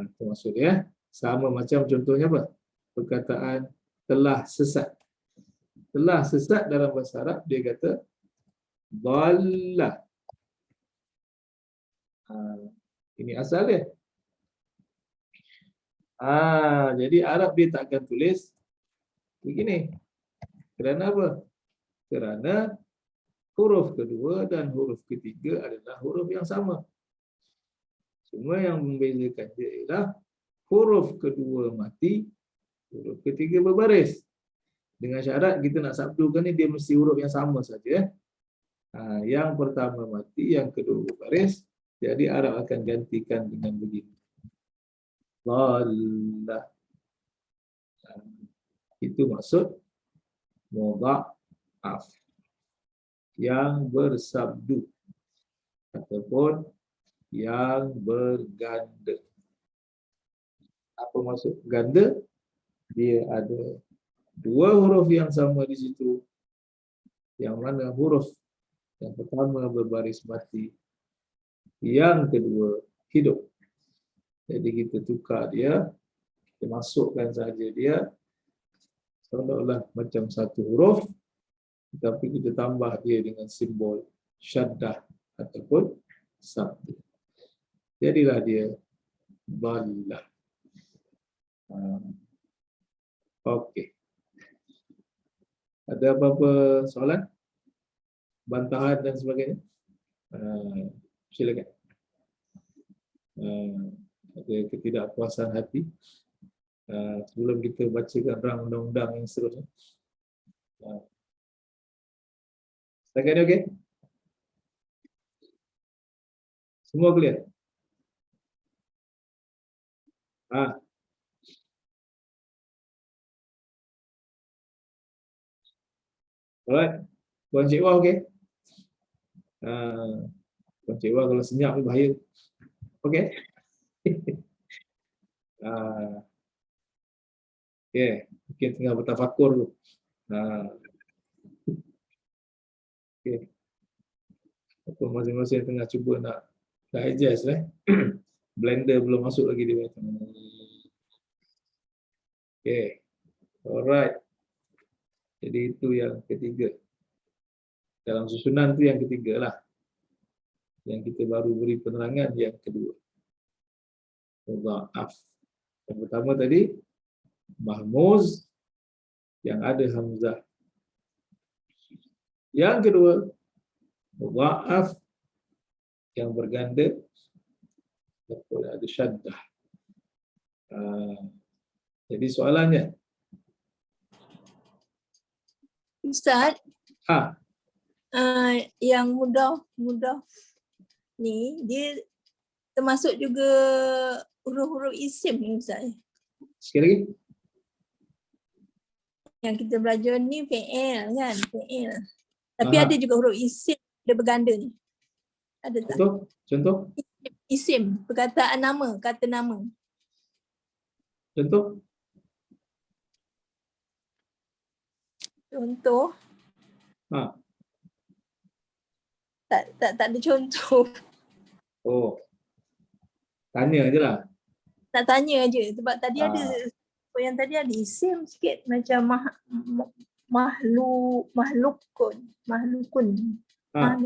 Itu maksudnya. Sama macam contohnya apa? Perkataan telah sesat. Telah sesat dalam bahasa Arab, dia kata dhalla. Ini asal dia. Jadi Arab dia tak akan tulis begini. Kerana apa? Kerana huruf kedua dan huruf ketiga adalah huruf yang sama. Cuma yang membezakan dia ialah huruf kedua mati, huruf ketiga berbaris. Dengan syarat kita nak sabdukan ni dia mesti huruf yang sama saja. Yang pertama mati, yang kedua berbaris. Jadi Arab akan gantikan dengan begini. Dhalla. Itu maksud mudha'af. Yang bersabdu. Ataupun yang berganda. Apa maksud ganda? Dia ada 2 huruf yang sama di situ. Yang mana huruf yang pertama berbaris mati, yang kedua hidup. Jadi kita tukar dia, kita masukkan saja dia seolah-olah macam satu huruf, tetapi kita tambah dia dengan simbol syaddah ataupun sabdu. Jadilah dia dhalla. Okey. Ada apa-apa soalan? Bantahan dan sebagainya? Silakan. Ada ketidakpuasan hati sebelum kita bacakan rang undang-undang yang seterusnya. Setakat ni okey? Semua clear? Alright. Puan Cik Wah okey? Puan Cik Wah kalau senyap ni bahaya. Okey? Okay. Mungkin tengah bertafakur tu. Okay. Apa masing-masing tengah cuba nak digest Blender belum masuk lagi dia. Okay. Alright. Jadi itu yang ketiga. Dalam susunan tu yang ketiga lah. Yang kita baru beri penerangan yang kedua. Mudha'af. Yang pertama tadi mahmuz yang ada hamzah. Yang kedua mudha'af yang berganda ada syaddah. Jadi soalannya, Ustaz, yang mudah ni dia termasuk juga huruf-huruf isim ni Ustaz. sekali lagi. Yang kita belajar ni fi'il kan, fi'il. Tapi Aha. ada juga huruf isim dia berganda ni. Ada tak? Contoh? Isim, perkataan nama, kata nama. Contoh? Contoh, Ha. tak ada contoh. Oh. Tanya je lah. Tak tanya je sebab tadi Ah. ada yang tadi ada isim sikit macam mahlukun. Ha.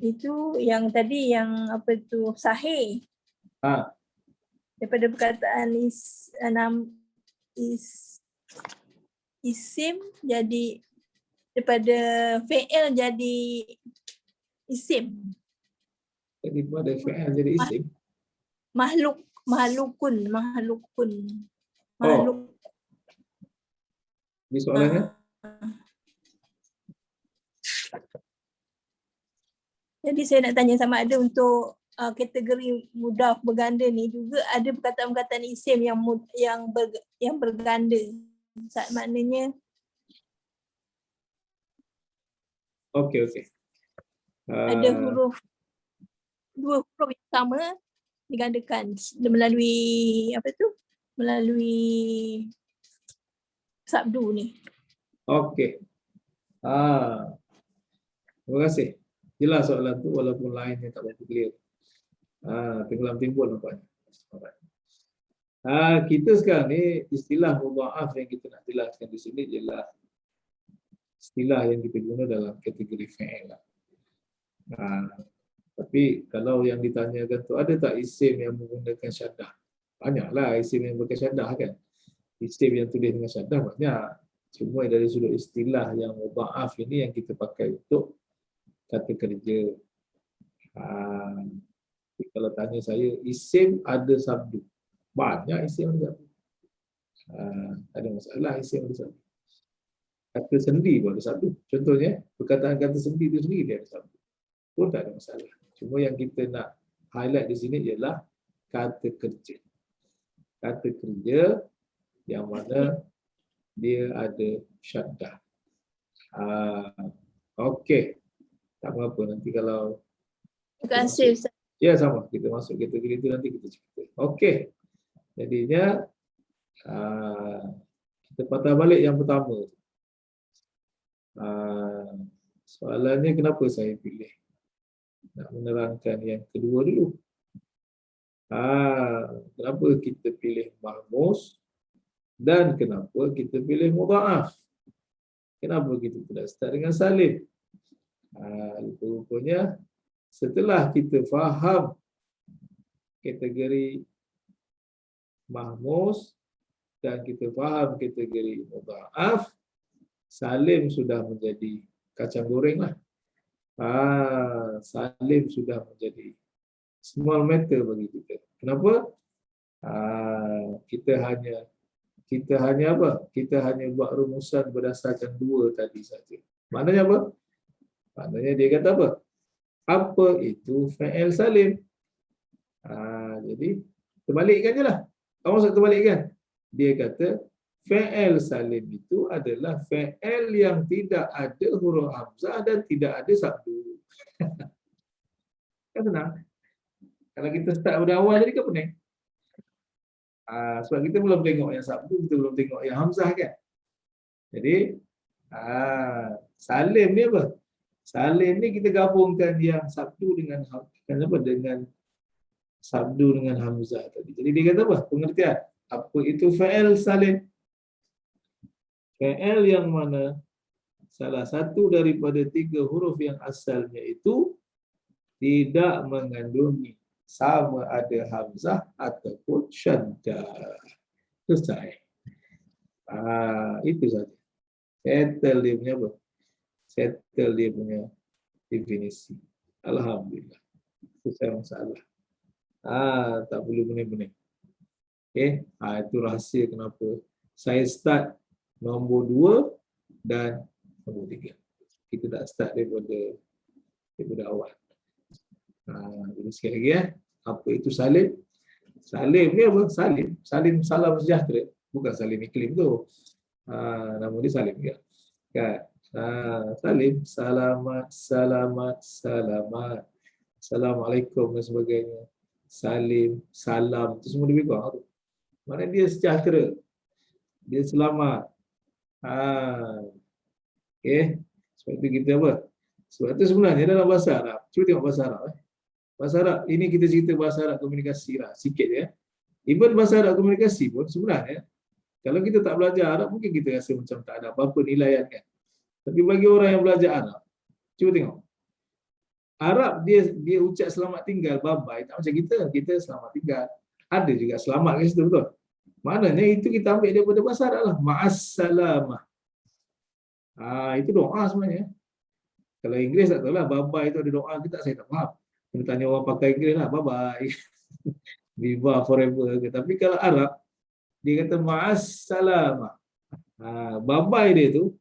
Itu yang tadi yang apa tu sahih. Ha. Daripada perkataan isim jadi daripada fi'il jadi isim. Jadi pada fi'il jadi isim. Mahlukun. Oh. Ini soalannya? Jadi saya nak tanya sama ada untuk kategori mudhaf berganda ni juga ada perkataan-perkataan isim yang berganda. Maknanya Okey. ada dua huruf yang sama digandakan melalui melalui sabdu ni. Okey. Terima kasih. Jelas soalan tu walaupun lainnya tak berapa clear. Tenggelam timbul nampaknya. Kita sekarang ni istilah mudha'af yang kita nak jelaskan di sini ialah istilah yang kita guna dalam kategori fi'il lah. Tapi kalau yang ditanyakan tu ada tak isim yang menggunakan syaddah? Banyaklah isim yang menggunakan syaddah kan. Isim yang tulis dengan syaddah banyak. Cuma dari sudut istilah yang mudha'af ini yang kita pakai untuk kata kerja. Kalau tanya saya, isim ada sabdu. Banyak isim ada sabdu. Tak ada masalah isim ada sabdu. Kata sendi pun ada sabdu. Contohnya, perkataan kata sendi itu sendiri dia ada sabdu. Pun tak ada masalah. Cuma yang kita nak highlight di sini ialah kata kerja. Kata kerja yang mana dia ada syaddah. Okey. Tak apa nanti kalau Terima kasih Ustaz. ya sama kita masuk kategori itu nanti kita cerita. Okey. Jadinya kita patah balik yang pertama. Soalannya kenapa saya pilih nak menerangkan yang kedua dulu. Kenapa kita pilih mahmus dan kenapa kita pilih mudha'af? Kenapa kita tidak start dengan salim? Rupanya setelah kita faham kategori mahmus dan kita faham kategori mudha'af, salim sudah menjadi kacang goreng lah. Salim sudah menjadi small matter bagi kita. Kenapa? Kita hanya apa? Kita hanya buat rumusan berdasarkan dua tadi saja. Maknanya apa? Maknanya dia kata apa? Apa itu fi'il salim? Jadi terbalikkan je lah. Apa maksud terbalikkan? Dia kata fi'il salim itu adalah fi'il yang tidak ada huruf hamzah dan tidak ada sabdu. Kan senang. Kalau kita start pada awal jadi kan pening. Sebab kita belum tengok yang sabdu, kita belum tengok yang hamzah kan. Jadi salim ni apa? Salim ni kita gabungkan yang sabdu dengan sabdu dengan hamzah tadi. Jadi dia kata apa? Pengertian. Apa itu fi'il salim? Fi'il yang mana salah satu daripada tiga huruf yang asalnya itu tidak mengandungi sama ada hamzah ataupun syaddah. Selesai. Itu saja. Settle dia punya apa? Settle dia punya definisi. Alhamdulillah. Selesai masalah. Tak perlu benar-benar. Okay. Itu rahsia kenapa saya start nombor 2 dan nombor 3. Kita tak start daripada awal. Jadi sekali lagi apa itu salim? Salim ni apa? Salim salam sejahtera. Bukan salim iklim tu. Nama dia Salim juga. Kan? Salim, selamat, selamat, selamat. Assalamualaikum dan sebagainya. Salim, salam, itu semua lebih kurang tu. Mana dia sejahtera, dia selamat. Okey. Sebab itu kita apa? Sebab itu sebenarnya dalam bahasa Arab. Cuba tengok bahasa Arab. Bahasa Arab, ini kita cerita bahasa Arab komunikasi lah, sikit ya. Even bahasa Arab komunikasi pun sebenarnya, kalau kita tak belajar Arab, mungkin kita rasa macam tak ada apa-apa nilaian kan. Tapi bagi orang yang belajar Arab, cuba tengok. Arab dia ucap selamat tinggal, bye-bye, tak macam kita selamat tinggal. Ada juga selamat kat situ, betul? Maknanya itu kita ambil daripada bahasa Arab lah. Ma'assalamah. Itu doa sebenarnya. Kalau Inggeris tak tahu lah, bye-bye itu ada doa ke tak, saya tak faham. Kena tanya orang pakai Inggeris lah, bye-bye. Viva forever ke. Tapi kalau Arab, dia kata ma'assalamah. Bye-bye dia tu,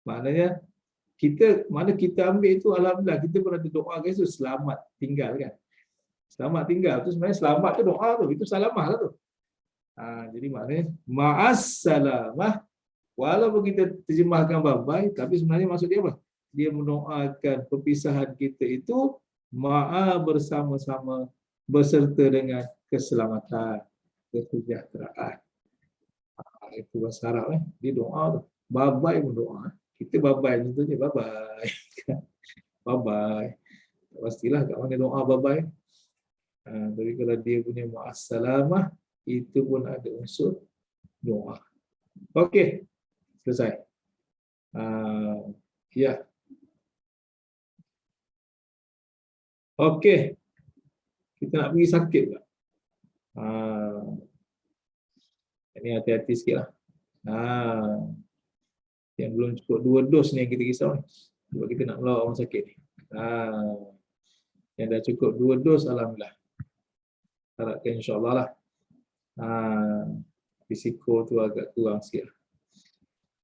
maknanya kita ambil itu, alhamdulillah kita pun ada doa guys tu, selamat tinggal kan. Selamat tinggal tu sebenarnya selamat tu doa tu, itu salamah lah tu. Jadi maknanya ma'assalamah, walaupun kita terjemahkan bye-bye, tapi sebenarnya maksud dia apa? Dia mendoakan perpisahan kita itu ma'a bersama-sama berserta dengan keselamatan, kesejahteraan. Itu bahasa Arab dia doa tu. Bye-bye pun doa. Kita bye-bye contohnya bye-bye. Bye-bye. Pastilah kat mana doa bye-bye. Tapi kalau dia punya ma'assalamah, itu pun ada unsur doa. Okey. Selesai. Ya. Okey. Kita nak pergi sakit pula. Ini hati-hati sikit lah. Yang belum cukup 2 dos ni yang kita risau ni. Sebab kita nak melawat orang sakit ni. Yang dah cukup 2 dos, alhamdulillah. Harapkan insyaAllah lah. Risiko tu agak kurang sikit.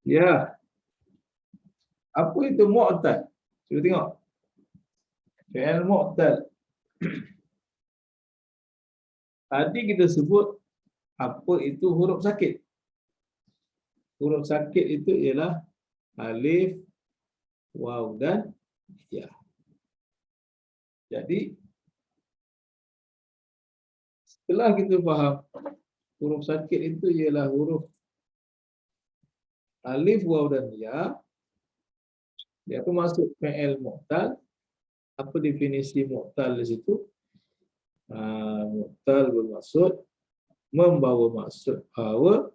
Ya. Apa itu mu'tal? Cuba tengok. Fi'il mu'tal. Tadi kita sebut apa itu huruf sakit. Huruf sakit itu ialah alif, waw dan ya. Jadi setelah kita faham huruf sakit itu ialah huruf alif, waw dan ya. Dia apa maksud fi'il mu'tal? Apa definisi mu'tal di situ? Mu'tal bermaksud membawa maksud bahawa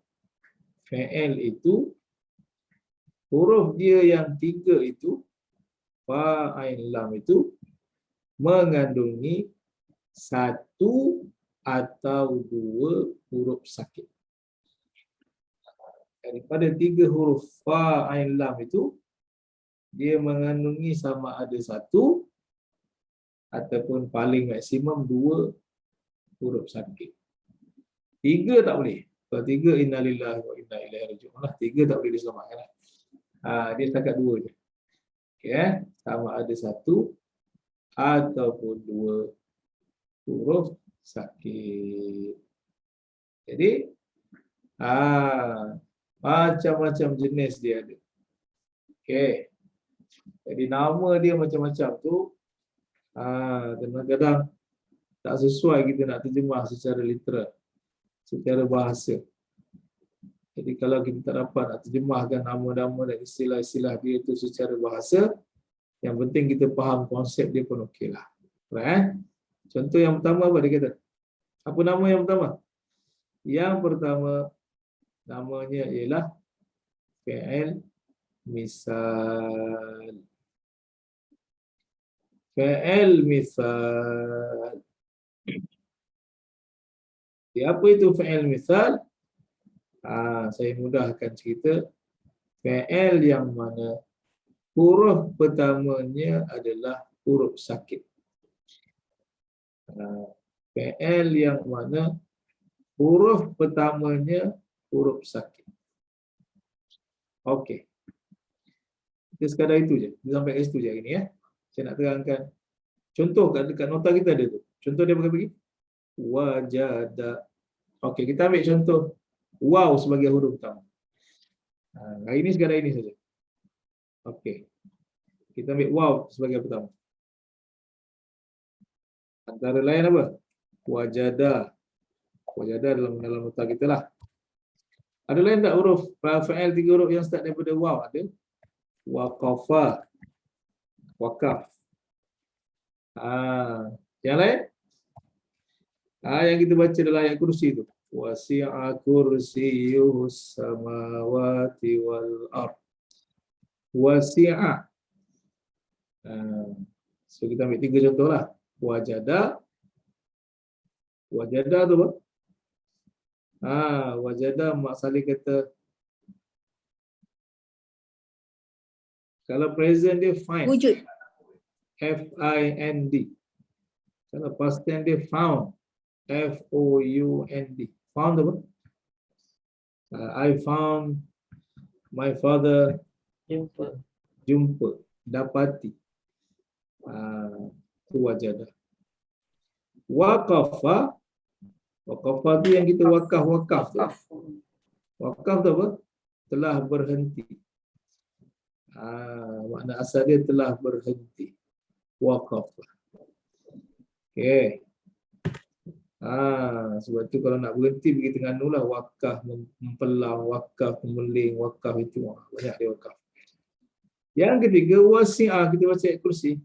fi'il itu huruf dia yang 3 itu, fa, ain, lam itu mengandungi 1 atau 2 huruf sakit. Daripada 3 huruf fa, ain, lam itu, dia mengandungi sama ada 1 ataupun paling maksimum 2 huruf sakit. 3 tak boleh. Kalau 3 innalillahi wa inna ilaihi raji'un lah. 3 tak boleh diselamatkan lah. Dia setakat 2 je. Okay, sama ada 1 ataupun 2 huruf sakit. Jadi macam-macam jenis dia ada. Okay. Jadi nama dia macam-macam tu. Kadang-kadang tak sesuai kita nak terjemah secara literal, secara bahasa. Jadi kalau kita tak dapat nak terjemahkan nama-nama dan istilah-istilah dia itu secara bahasa, yang penting kita faham konsep dia pun okey lah. Right? Contoh yang pertama apa dia kata? Apa nama yang pertama? Yang pertama namanya ialah fi'il misal. Fi'il misal. Apa itu fi'il misal? Saya mudahkan cerita. Fi'il yang mana huruf pertamanya adalah huruf sakit. Fi'il yang mana huruf pertamanya huruf sakit. Okey. Kita sekadar itu je. Kita sampai ke situ je hari ni ya. Saya nak terangkan. Contoh dekat nota kita ada tu. Contoh dia bagi. Wajada. Okey, kita ambil contoh waw sebagai huruf pertama. Hari ini sekadar ini saja. Okey. Kita ambil waw sebagai pertama. Antara lain apa? Wajada. Wajada dalam nota kita lah. Ada lain tak huruf fa'il 3 huruf yang start daripada waw? Ada. Waqafa. Waqaf. Yang lain? Yang kita baca dalam ayat kursi tu. Wasi'a kursiyuhus samawati wal ard. Wasi'a. So kita ambil 3 contoh lah. Wajada. Wajada tu apa? Wajada Mak Saleh kata kalau present dia find. Wujud. F-I-N-D. Kalau past tense dia found. F-O-U-N-D. Found apa? I found my father. Jumpa. Jumpa. Dapati. Itu wajada. Waqafa. Waqafa tu yang kita wakaf tu. Wakaf tu apa? Telah berhenti. Makna asal dia telah berhenti. Waqaf. Okey. Sebab tu kalau nak berhenti pergi Terengganu lah. Wakaf mempelang, wakaf memeling, wakaf itu banyak dia wakaf. Yang ketiga wasi'ah, kita baca ayat kursi.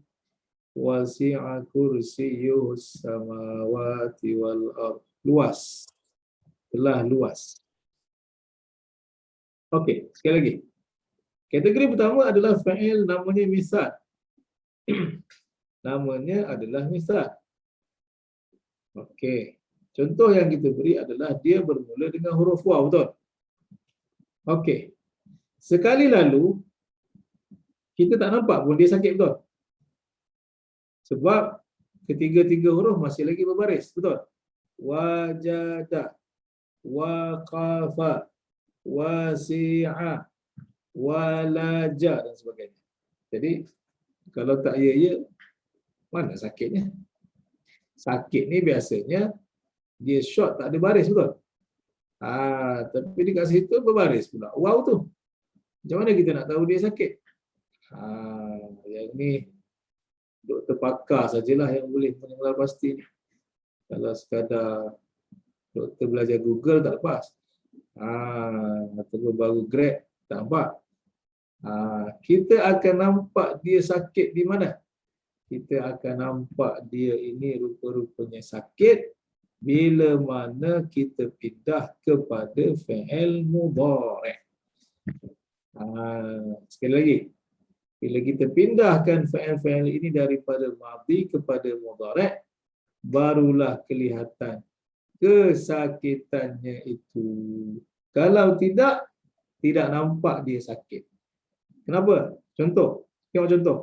Wasi'a kursiyus samawati wal ard. Luas. Telah luas. Okey, sekali lagi. Kategori pertama adalah fa'il namanya misal. Namanya adalah misal. Okey. Contoh yang kita beri adalah dia bermula dengan huruf waw, betul? Okey. Sekali lalu kita tak nampak pun dia sakit, betul? Sebab ketiga-tiga huruf masih lagi berbaris, betul? Wajada, waqafa, wasi'a, walaja dan sebagainya. Jadi kalau tak ya, mana sakitnya? Sakit ni biasanya dia short tak ada baris, betul? Tapi dekat situ berbaris pula. Wow tu. Macam mana kita nak tahu dia sakit? Yang ni doktor pakar sajalah yang boleh mengenal pasti. Kalau sekadar doktor belajar Google tak lepas. Ataupun baru grad tak nampak. Kita akan nampak dia sakit di mana? Kita akan nampak dia ini rupa-rupanya sakit bila mana kita pindah kepada fi'il mudhari'. Sekali lagi. Bila kita pindahkan fi'il ini daripada madhi kepada mudhari', barulah kelihatan kesakitannya itu. Kalau tidak nampak dia sakit. Kenapa? Contoh. Tengok contoh.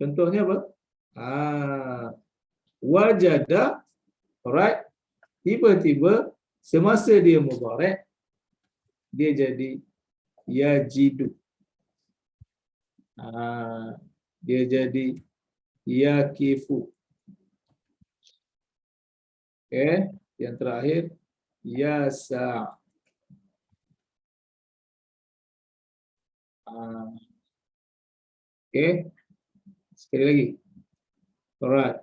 Contohnya apa? Wajada, alright. Tiba-tiba semasa dia mudhari', dia jadi yajidu. Dia jadi yakifu. Okay. Yang terakhir yasa. Okay. Sekali lagi. Alright.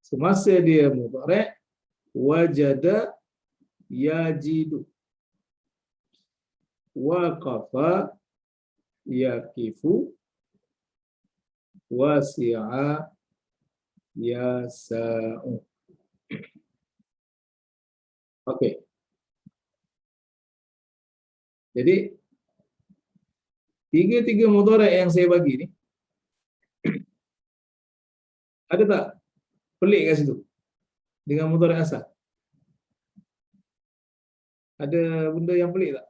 Semasa dia mudhari', wajada yajidu. Waqafa yakifu. Wasi'a yasa'u. Okey. Jadi tiga-tiga mudhari' yang saya bagi ni ada tak pelik kat situ dengan mudhari' asal? Ada benda yang pelik tak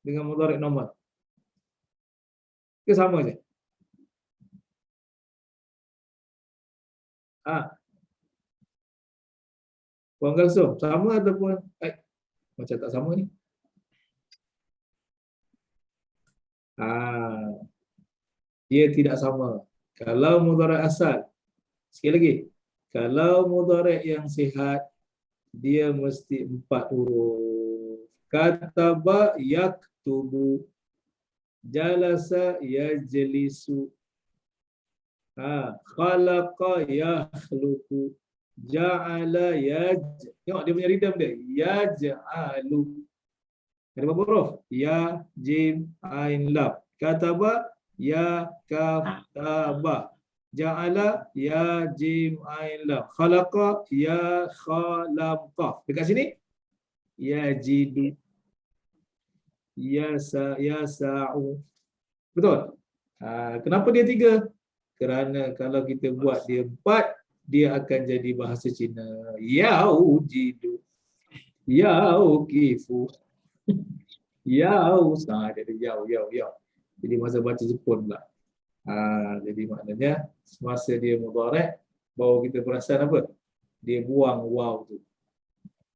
dengan mudhari' normal? Ke sama je? Puan Kalsum, sama ataupun macam tak sama ni? Dia tidak sama. Kalau mudhari' asal, sekali lagi, kalau mudhari' yang sihat, dia mesti 4 huruf. Kataba yaktubu, jalasa yajlisu, khalaqa yakhluqu, ja'ala tengok dia punya rhythm dia, yaj'alu. Ada berapa huruf? Ya, jim, ain, lam. Kataba, ya, kaf, taba. Ja'ala, ya, jim, ain, lam. Khalaqa, ya, kha, lam, qaf. Dekat sini, ya, jidu, ya, sa'u. Betul? Kenapa dia 3? Kerana kalau kita buat dia 4, dia akan jadi bahasa Cina. Yau jidu, yau kifu, yau dia ada yau. Jadi masa baca Jepun pula. Jadi maknanya semasa dia mudhari' baru kita perasan apa? Dia buang waw tu.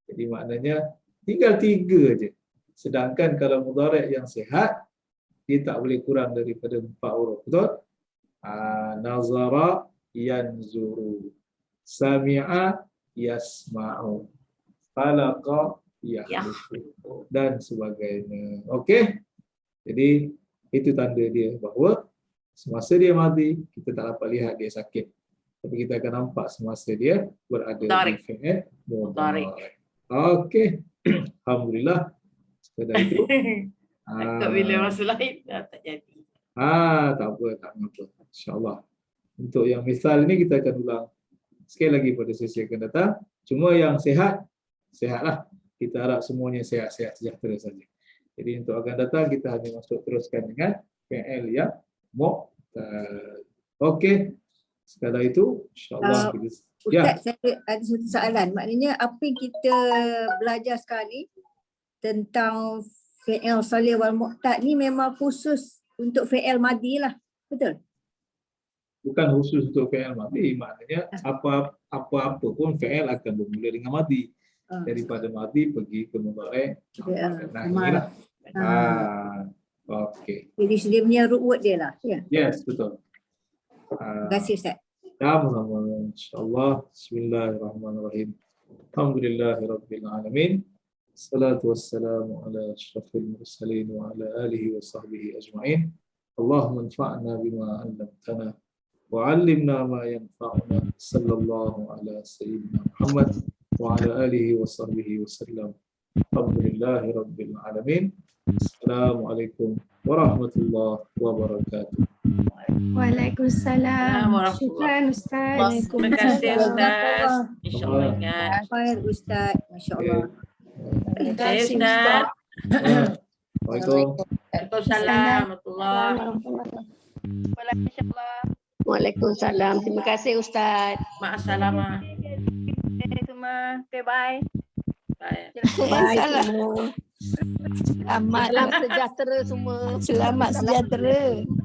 Jadi maknanya tinggal 3 je. Sedangkan kalau mudhari' yang sihat, dia tak boleh kurang daripada 4 huruf. Betul? Nazara yanzuru, sami'a yasma'u, khalaqa yakhluqu, dan sebagainya. Okey? Jadi itu tanda dia bahawa semasa dia madhi, kita tak dapat lihat dia sakit. Tapi kita akan nampak semasa dia berada di fi'il mudhari'. Okey. Alhamdulillah. Sekadar itu. Takut bila masa lain dah tak jadi. Tak apa. InsyaAllah. Untuk yang misal ini kita akan ulang sekali lagi pada sesi akan datang. Cuma yang sihatlah. Kita harap semuanya sihat-sihat sejahtera saja. Jadi untuk akan datang kita hanya masuk teruskan dengan fi'il yang mu'tal. Okey. Sekadar itu insya-Allah kita Ustaz, saya ada satu soalan. Maknanya apa yang kita belajar sekarang ni tentang fi'il salih wal mu'tal ni memang khusus untuk fi'il madhi lah. Betul? bukan khusus untuk fi'il madhi, maknanya apa-apa pun fi'il akan bermula dengan madhi. Daripada madhi pergi ke mudhari'. Okey. Jadi dia punya root word dia lah. Ya. Yes, betul. Terima kasih Ustaz. Sama-sama. InsyaAllah. Bismillahirrahmanirrahim. Alhamdulillahirabbil alamin. Salatu wassalamu ala asyrafil mursalin wa ala alihi wa sahbihi ajma'in. Allahumma anfa'na bima 'allamtana wa 'allimna ma yanfa'una. Sallallahu ala sayyidina Muhammad wa ala alihi wa sahbihi wasallam. Alhamdulillahirabbil alamin. Assalamualaikum warahmatullahi wabarakatuh. Waalaikumsalam. Syukran Ustaz. Terima kasih Ustaz. InsyaAllah ingat. Baik Ustaz. Masya-Allah. Terima kasih Ustaz. Waalaikumsalam. Waalaikumsalam warahmatullahi. Waalaikumsalam. Terima kasih Ustaz. Ma'assalamah. Semua. Okay, bye. Bye. Bye semua. Selamat sejahtera semua. Selamat sejahtera.